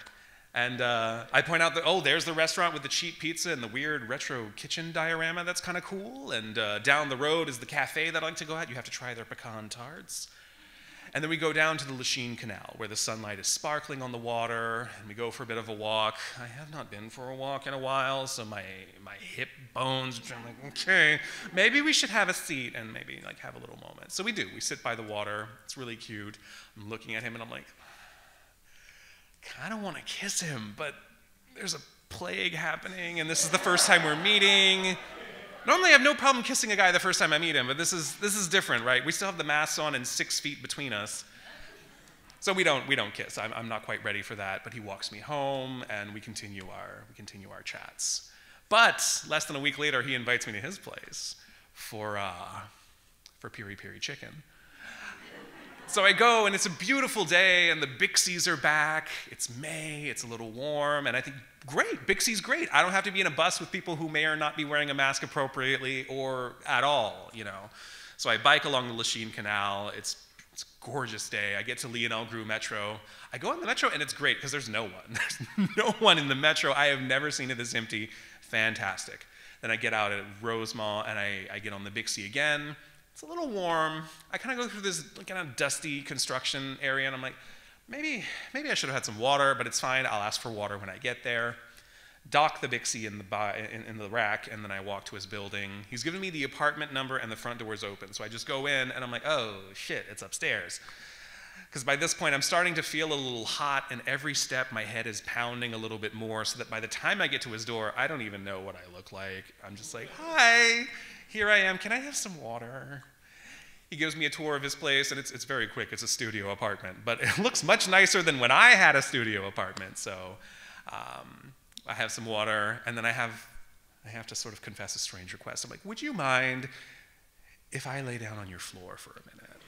And I point out that, oh, there's the restaurant with the cheap pizza and the weird retro kitchen diorama. That's kind of cool. And down the road is the cafe that I like to go at. You have to try their pecan tarts. And then we go down to the Lachine Canal, where the sunlight is sparkling on the water, and we go for a bit of a walk. I have not been for a walk in a while, so my hip bones, I'm like, okay, maybe we should have a seat and maybe like have a little moment. So we do. We sit by the water. It's really cute. I'm looking at him, and I'm like, kind of want to kiss him, but there's a plague happening, and this is the first time we're meeting. Normally I have no problem kissing a guy the first time I meet him, but this is different, right? We still have the masks on and 6 feet between us. So we don't kiss. I'm not quite ready for that, but he walks me home, and we continue our chats. But less than a week later, he invites me to his place for piri piri chicken. So I go, and it's a beautiful day, and the Bixies are back. It's May, it's a little warm, and I think, great, Bixie's great. I don't have to be in a bus with people who may or not be wearing a mask appropriately or at all, you know. So I bike along the Lachine Canal. It's a gorgeous day. I get to Lionel Gru Metro. I go in the Metro, and it's great, because there's no one. There's no one in the Metro. I have never seen it this empty. Fantastic. Then I get out at Rosemont, and I get on the Bixie again. It's a little warm. I kind of go through this kind of dusty construction area, and I'm like, maybe I should have had some water, but it's fine. I'll ask for water when I get there. Dock the Bixie in the rack, and then I walk to his building. He's given me the apartment number, and the front door is open. So I just go in, and I'm like, oh, shit, it's upstairs. Because by this point, I'm starting to feel a little hot, and every step, my head is pounding a little bit more, so that by the time I get to his door, I don't even know what I look like. I'm just like, hi. Here I am, can I have some water? He gives me a tour of his place, and it's very quick. It's a studio apartment, but it looks much nicer than when I had a studio apartment. So I have some water, and then I have to sort of confess a strange request. I'm like, would you mind if I lay down on your floor for a minute?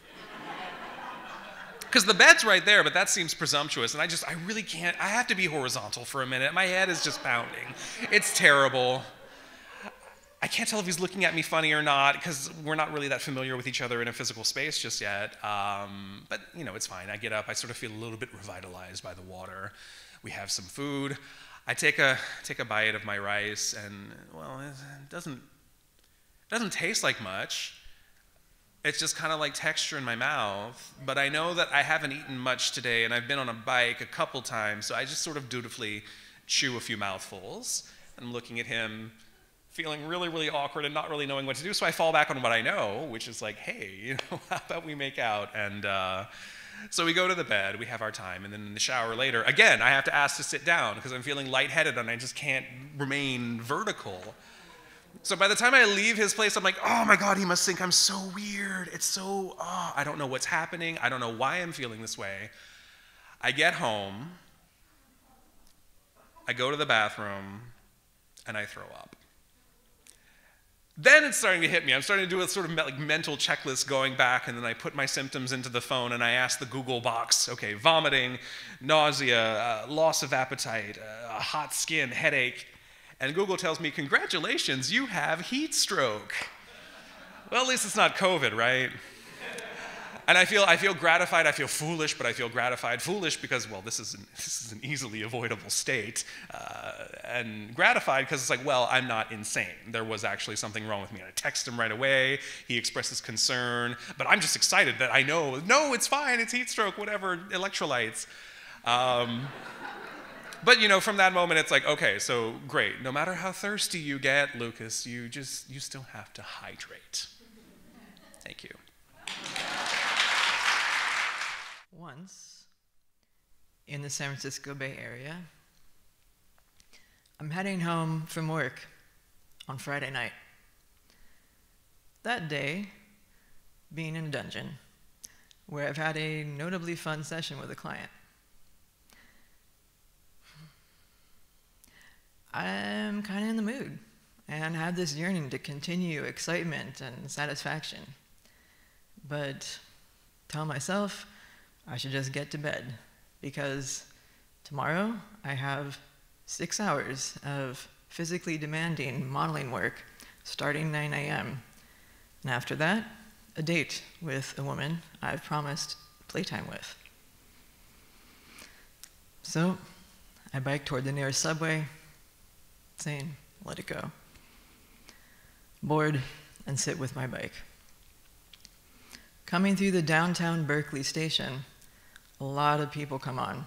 Because the bed's right there, but that seems presumptuous, and I really can't. I have to be horizontal for a minute. My head is just pounding. It's terrible. I can't tell if he's looking at me funny or not, because we're not really that familiar with each other in a physical space just yet. But, you know, it's fine. I get up. I sort of feel a little bit revitalized by the water. We have some food. I take a bite of my rice, and, well, it doesn't taste like much. It's just kind of like texture in my mouth. But I know that I haven't eaten much today, and I've been on a bike a couple times, so I just sort of dutifully chew a few mouthfuls. I'm looking at him, feeling really, really awkward and not really knowing what to do, so I fall back on what I know, which is like, hey, you know, how about we make out? And so we go to the bed, we have our time, and then in the shower later, again, I have to ask to sit down because I'm feeling lightheaded and I just can't remain vertical. So by the time I leave his place, I'm like, oh my God, he must think I'm so weird. It's so, I don't know what's happening. I don't know why I'm feeling this way. I get home, I go to the bathroom, and I throw up. Then it's starting to hit me. I'm starting to do a sort of like mental checklist going back, and then I put my symptoms into the phone, and I ask the Google box, okay, vomiting, nausea, loss of appetite, hot skin, headache, And Google tells me, congratulations, you have heat stroke. Well, at least it's not COVID, right? And I feel gratified. I feel foolish, but I feel gratified. Foolish because, well, this is an easily avoidable state. And gratified because it's like, well, I'm not insane. There was actually something wrong with me. And I text him right away. He expresses concern. But I'm just excited that I know, no, it's fine. It's heat stroke, whatever, electrolytes. But, you know, from that moment, it's like, okay, so great. No matter how thirsty you get, Lucas, you still have to hydrate. Thank you. Once, in the San Francisco Bay Area, I'm heading home from work on Friday night. That day, being in a dungeon, where I've had a notably fun session with a client. I'm kind of in the mood, and have this yearning to continue excitement and satisfaction. But tell myself I should just get to bed, because tomorrow I have 6 hours of physically demanding modeling work starting 9 a.m. And after that, a date with a woman I've promised playtime with. So I bike toward the nearest subway, saying, let it go. Board and sit with my bike. Coming through the downtown Berkeley station, a lot of people come on,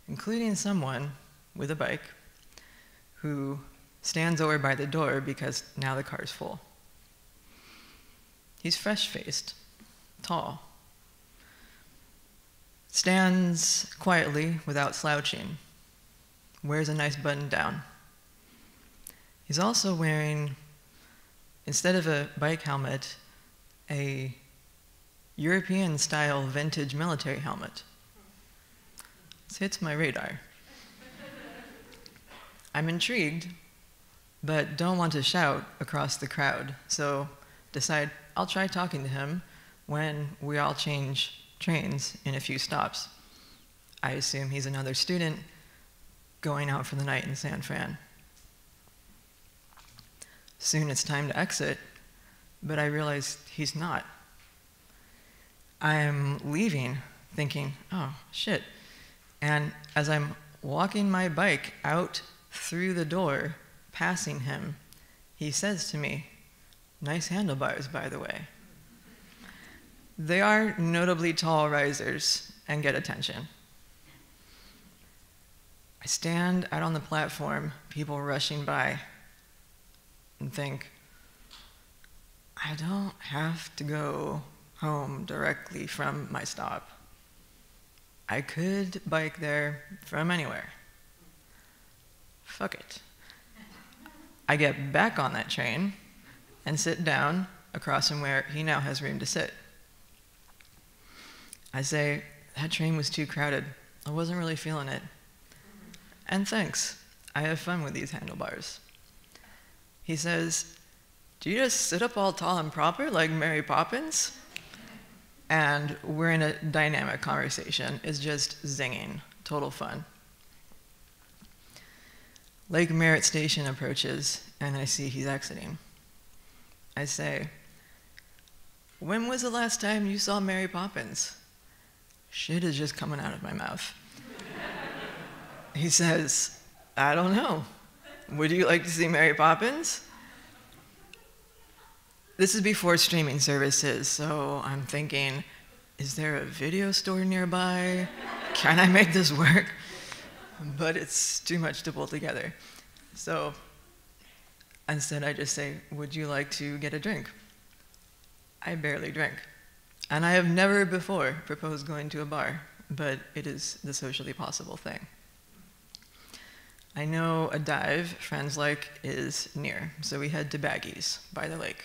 including someone with a bike who stands over by the door because now the car's full. He's fresh-faced, tall, stands quietly without slouching, wears a nice button down. He's also wearing, instead of a bike helmet, a European-style vintage military helmet. This hits my radar. I'm intrigued, but don't want to shout across the crowd, so decide I'll try talking to him when we all change trains in a few stops. I assume he's another student going out for the night in San Fran. Soon it's time to exit, but I realize he's not. I'm leaving, thinking, oh, shit. And as I'm walking my bike out through the door, passing him, he says to me, nice handlebars, by the way. They are notably tall risers and get attention. I stand out on the platform, people rushing by, and think, I don't have to go home directly from my stop. I could bike there from anywhere. Fuck it. I get back on that train and sit down across from where he now has room to sit. I say, that train was too crowded. I wasn't really feeling it. And thanks, I have fun with these handlebars. He says, do you just sit up all tall and proper like Mary Poppins? And we're in a dynamic conversation. It's just zinging, total fun. Lake Merritt Station approaches, and I see he's exiting. I say, when was the last time you saw Mary Poppins? Shit is just coming out of my mouth. He says, I don't know. Would you like to see Mary Poppins? This is before streaming services, so I'm thinking, is there a video store nearby? Can I make this work? But it's too much to pull together. So instead I just say, would you like to get a drink? I barely drink. And I have never before proposed going to a bar, but it is the socially possible thing. I know a dive friends like is near, so we head to Baggies by the lake.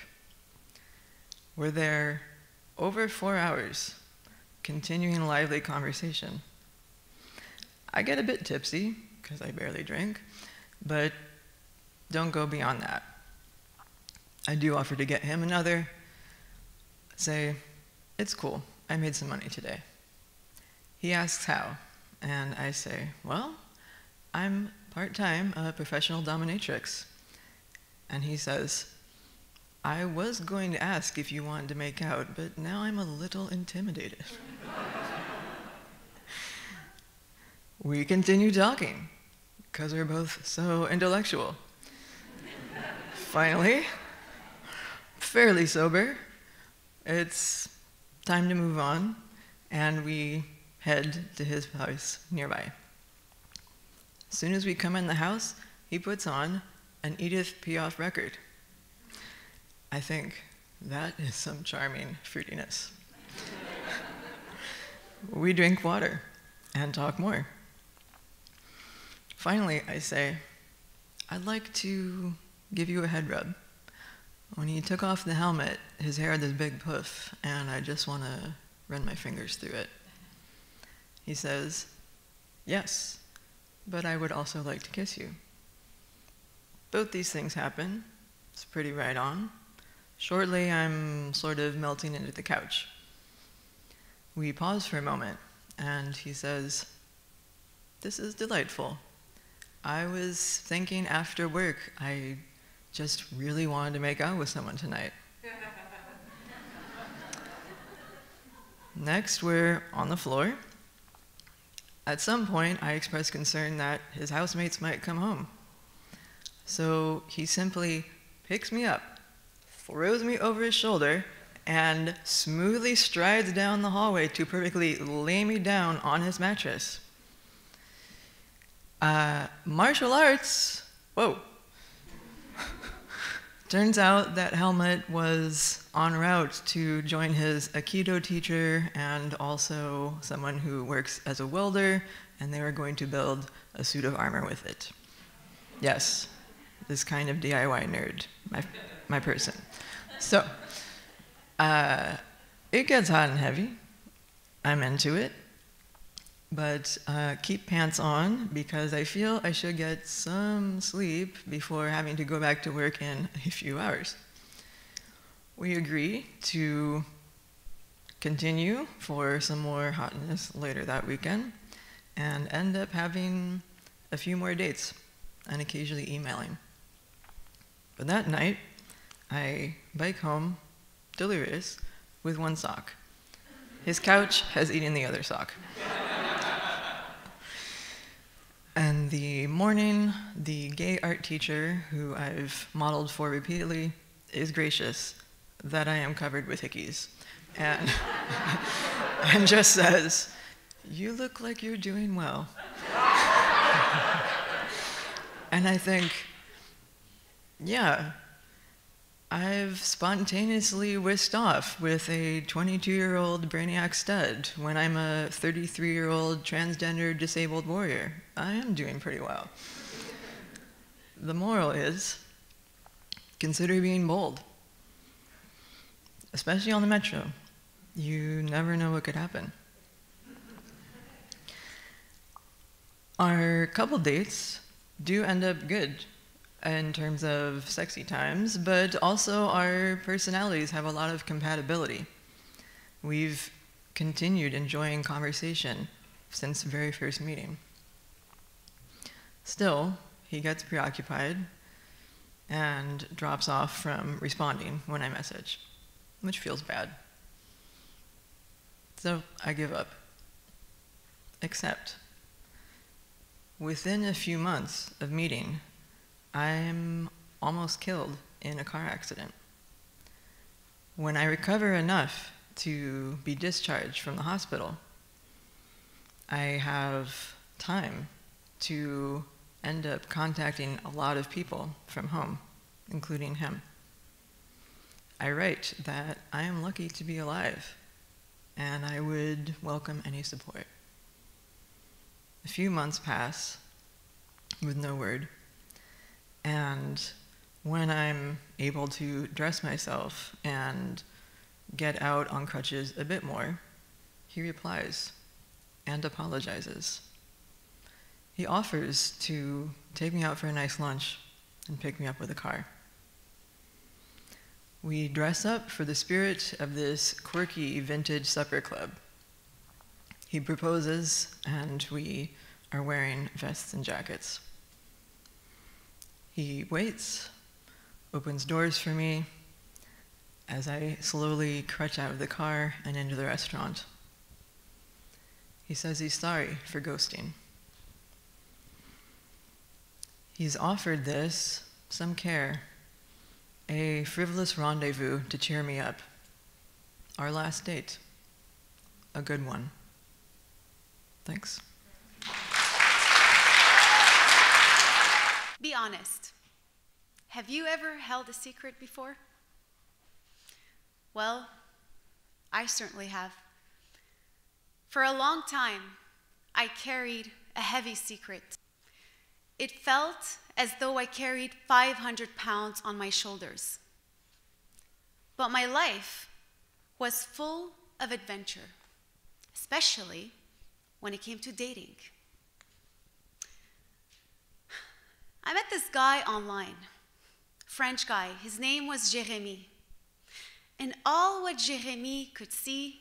We're there over 4 hours, continuing lively conversation. I get a bit tipsy, because I barely drink, but don't go beyond that. I do offer to get him another, say, it's cool, I made some money today. He asks how, and I say, well, I'm part-time, a professional dominatrix. And he says, I was going to ask if you wanted to make out, but now I'm a little intimidated. We continue talking, because we're both so intellectual. Finally, fairly sober, it's time to move on, and we head to his house nearby. As soon as we come in the house, he puts on an Edith Piaf record. I think that is some charming fruitiness. We drink water and talk more. Finally, I say, I'd like to give you a head rub. When he took off the helmet, his hair had this big poof, and I just want to run my fingers through it. He says, yes, but I would also like to kiss you. Both these things happen. It's pretty right on. Shortly, I'm sort of melting into the couch. We pause for a moment, and he says, this is delightful. I was thinking after work, I just really wanted to make out with someone tonight. Next, we're on the floor. At some point, I express concern that his housemates might come home. So he simply picks me up, throws me over his shoulder, and smoothly strides down the hallway to perfectly lay me down on his mattress. Martial arts, whoa. Turns out that Helmut was en route to join his Aikido teacher and also someone who works as a welder, and they were going to build a suit of armor with it. Yes, this kind of DIY nerd, my person. So, it gets hot and heavy. I'm into it. But keep pants on because I feel I should get some sleep before having to go back to work in a few hours. We agree to continue for some more hotness later that weekend and end up having a few more dates and occasionally emailing. But that night, I bike home, delirious, with one sock. His couch has eaten the other sock. And the morning, the gay art teacher, who I've modeled for repeatedly, is gracious that I am covered with hickeys. And, and just says, you look like you're doing well. And I think, yeah, I've spontaneously whisked off with a 22-year-old brainiac stud when I'm a 33-year-old transgender disabled warrior. I am doing pretty well. The moral is, consider being bold. Especially on the metro. You never know what could happen. Our couple dates do end up good in terms of sexy times, but also our personalities have a lot of compatibility. We've continued enjoying conversation since the very first meeting. Still, he gets preoccupied and drops off from responding when I message, which feels bad. So I give up. Except, within a few months of meeting, I'm almost killed in a car accident. When I recover enough to be discharged from the hospital, I have time to end up contacting a lot of people from home, including him. I write that I am lucky to be alive, and I would welcome any support. A few months pass with no word. And when I'm able to dress myself and get out on crutches a bit more, he replies and apologizes. He offers to take me out for a nice lunch and pick me up with a car. We dress up for the spirit of this quirky vintage supper club. He proposes, and we are wearing vests and jackets. He waits, opens doors for me as I slowly crutch out of the car and into the restaurant. He says he's sorry for ghosting. He's offered this some care, a frivolous rendezvous to cheer me up. Our last date, a good one. Thanks. Be honest. Have you ever held a secret before? Well, I certainly have. For a long time, I carried a heavy secret. It felt as though I carried 500 pounds on my shoulders. But my life was full of adventure, especially when it came to dating. I met this guy online, French guy. His name was Jérémy. And all what Jérémy could see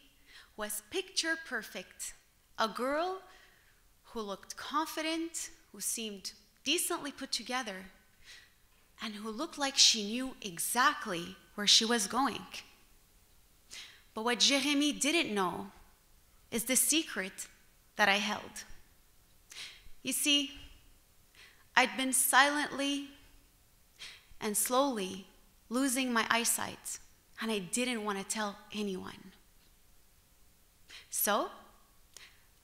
was picture perfect. A girl who looked confident, who seemed decently put together, and who looked like she knew exactly where she was going. But what Jérémy didn't know is the secret that I held. You see, I'd been silently and slowly losing my eyesight, and I didn't want to tell anyone. So,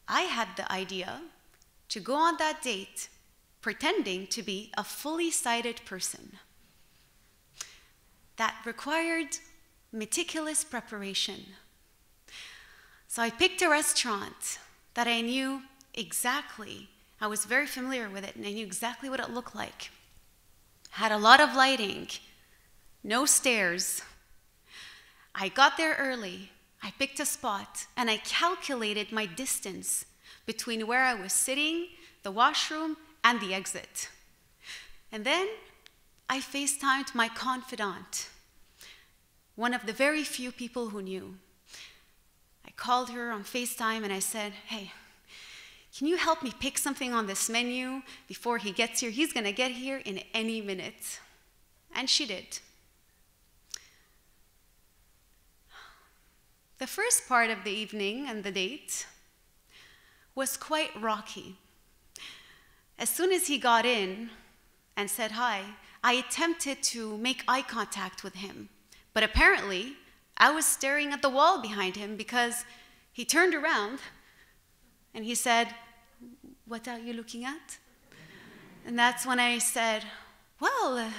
I had the idea to go on that date pretending to be a fully sighted person. That required meticulous preparation. So I picked a restaurant that I knew exactly. I was very familiar with it, and I knew exactly what it looked like. Had a lot of lighting, no stairs. I got there early, I picked a spot, and I calculated my distance between where I was sitting, the washroom, and the exit. And then I FaceTimed my confidant, one of the very few people who knew. I called her on FaceTime and I said, hey, can you help me pick something on this menu before he gets here? He's gonna get here in any minute. And she did. The first part of the evening and the date was quite rocky. As soon as he got in and said hi, I attempted to make eye contact with him. But apparently, I was staring at the wall behind him because he turned around and he said, what are you looking at? And that's when I said, well,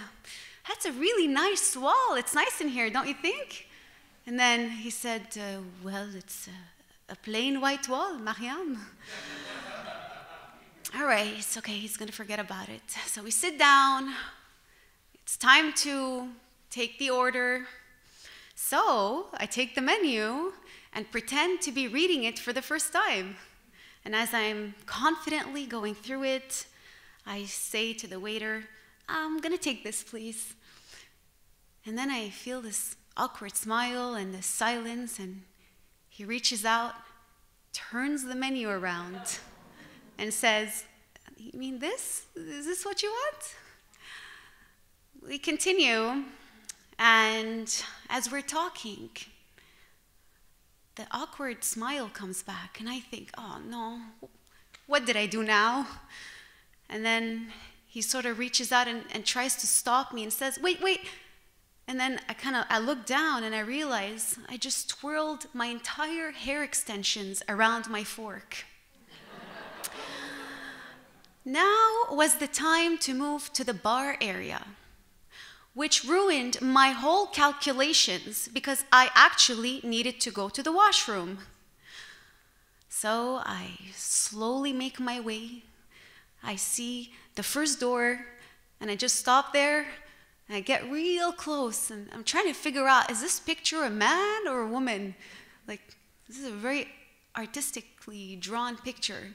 that's a really nice wall. It's nice in here, don't you think? And then he said, well, it's a plain white wall, Mariam. All right, it's okay, he's gonna forget about it. So we sit down, it's time to take the order. So I take the menu and pretend to be reading it for the first time. And as I'm confidently going through it, I say to the waiter, I'm gonna take this, please. And then I feel this awkward smile and this silence, and he reaches out, turns the menu around, and says, you mean this? Is this what you want? We continue, and as we're talking, the awkward smile comes back, and I think, oh no, what did I do now? And then he sort of reaches out and tries to stop me and says, wait, wait. And then I look down and I realize I just twirled my entire hair extensions around my fork. Now was the time to move to the bar area, which ruined my whole calculations because I actually needed to go to the washroom. So I slowly make my way. I see the first door and I just stop there and I get real close and I'm trying to figure out, is this picture a man or a woman? Like, this is a very artistically drawn picture.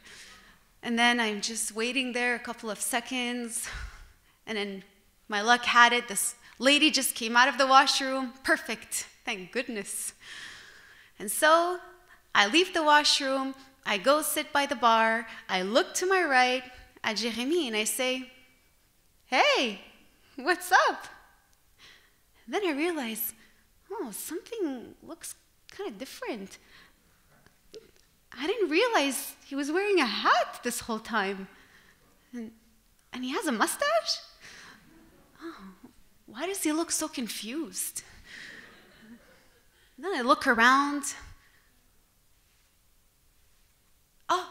And then I'm just waiting there a couple of seconds, and then my luck had it, this lady just came out of the washroom. Perfect, thank goodness. And so I leave the washroom, I go sit by the bar, I look to my right at Jérémy and I say, hey, What's up? And then I realized, oh, something looks kind of different. I didn't realize he was wearing a hat this whole time. And he has a mustache? Oh, why does he look so confused? And then I look around. Oh,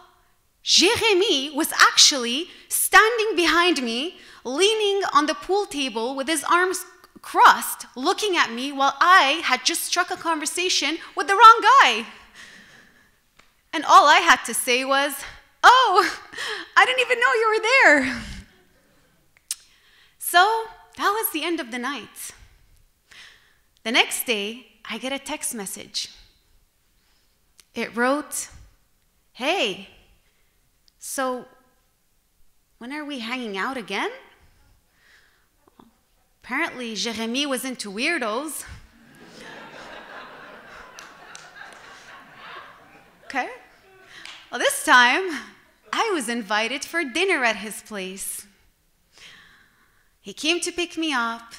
Jérémy was actually standing behind me, leaning on the pool table with his arms crossed, looking at me while I had just struck a conversation with the wrong guy. And all I had to say was, oh, I didn't even know you were there. So that was the end of the night. The next day, I get a text message. It wrote, hey, so when are we hanging out again? Apparently, Jérémy was into weirdos. Okay. Well, this time, I was invited for dinner at his place. He came to pick me up,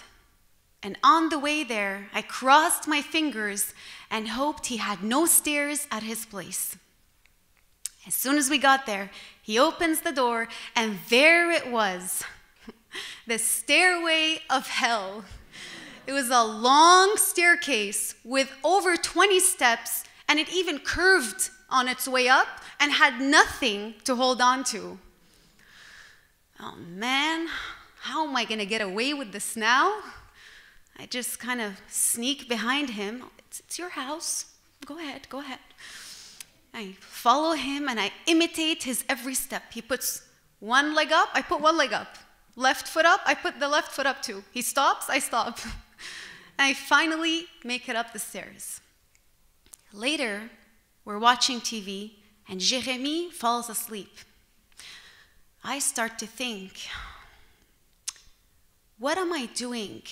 and on the way there, I crossed my fingers and hoped he had no stairs at his place. As soon as we got there, he opens the door, and there it was, the stairway of hell. It was a long staircase with over 20 steps, and it even curved on its way up and had nothing to hold on to. Oh man, how am I gonna get away with this now? I just kind of sneak behind him. It's your house. Go ahead, go ahead. I follow him and I imitate his every step. He puts one leg up, I put one leg up. Left foot up, I put the left foot up too. He stops, I stop. And I finally make it up the stairs. Later, we're watching TV and Jérémy falls asleep. I start to think, what am I doing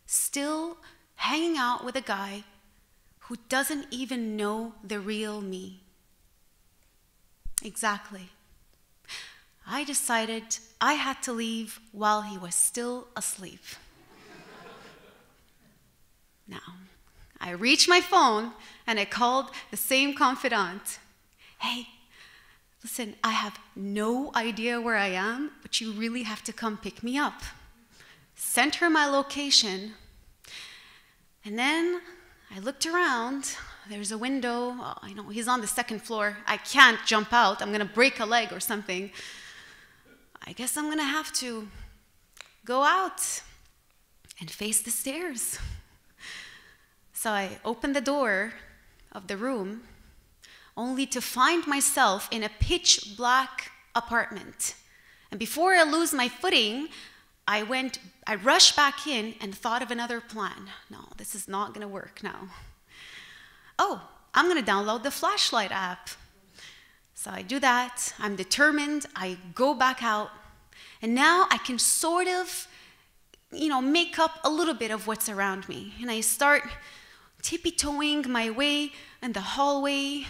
still hanging out with a guy who doesn't even know the real me? Exactly. I decided I had to leave while he was still asleep. Now, I reached my phone and I called the same confidant. Hey, listen, I have no idea where I am, but you really have to come pick me up. Sent her my location, and then I looked around. There's a window. Oh, I know he's on the second floor. I can't jump out. I'm gonna break a leg or something. I guess I'm gonna have to go out and face the stairs. So I opened the door of the room, only to find myself in a pitch black apartment. And before I lose my footing, I rushed back in and thought of another plan. No, this is not gonna work now. Oh, I'm gonna download the flashlight app. So I do that, I'm determined, I go back out, and now I can sort of, make up a little bit of what's around me. And I start tippy-toeing my way in the hallway,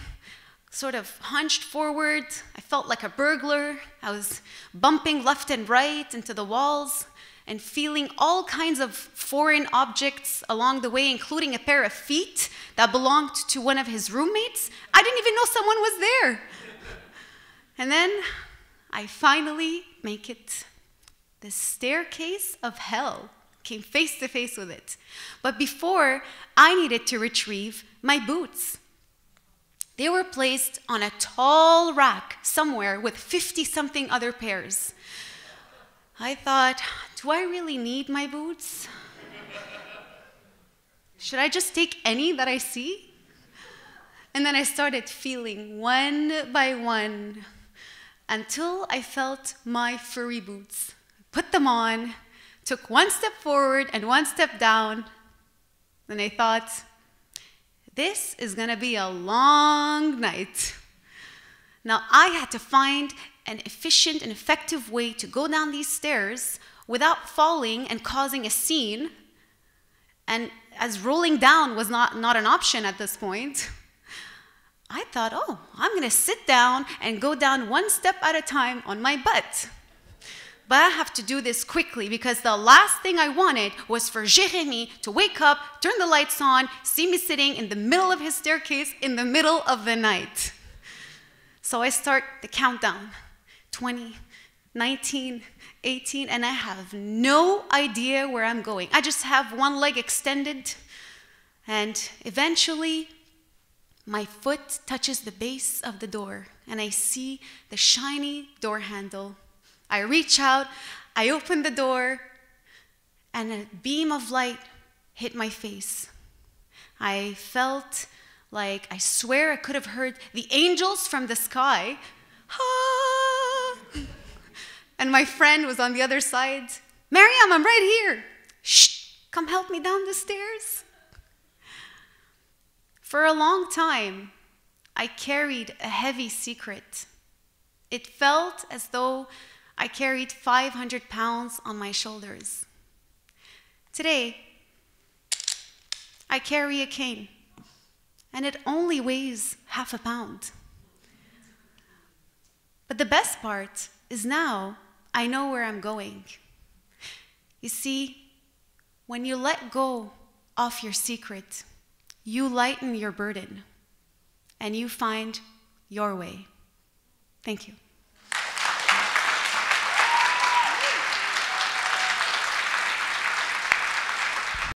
sort of hunched forward. I felt like a burglar. I was bumping left and right into the walls and feeling all kinds of foreign objects along the way, including a pair of feet that belonged to one of his roommates. I didn't even know someone was there. And then I finally make it. The staircase of hell. Came face to face with it. But before, I needed to retrieve my boots. They were placed on a tall rack somewhere with 50-something other pairs. I thought, do I really need my boots? Should I just take any that I see? And then I started feeling one by one until I felt my furry boots. Put them on, took one step forward and one step down. Then I thought, this is gonna be a long night. Now I had to find an efficient and effective way to go down these stairs without falling and causing a scene. And as rolling down was not an option at this point, I thought, oh, I'm gonna sit down and go down one step at a time on my butt. but I have to do this quickly because the last thing I wanted was for Jérémy to wake up, turn the lights on, see me sitting in the middle of his staircase in the middle of the night. So I start the countdown, 20, 19, 18, and I have no idea where I'm going. I just have one leg extended, and eventually my foot touches the base of the door, and I see the shiny door handle. I reach out, I open the door, and a beam of light hit my face. I felt like, I swear I could have heard the angels from the sky. Ah! And my friend was on the other side. Miriam, I'm right here. Shh, come help me down the stairs. For a long time, I carried a heavy secret. It felt as though I carried 500 pounds on my shoulders. Today, I carry a cane, and it only weighs half a pound. But the best part is now I know where I'm going. You see, when you let go of your secret, you lighten your burden, and you find your way. Thank you.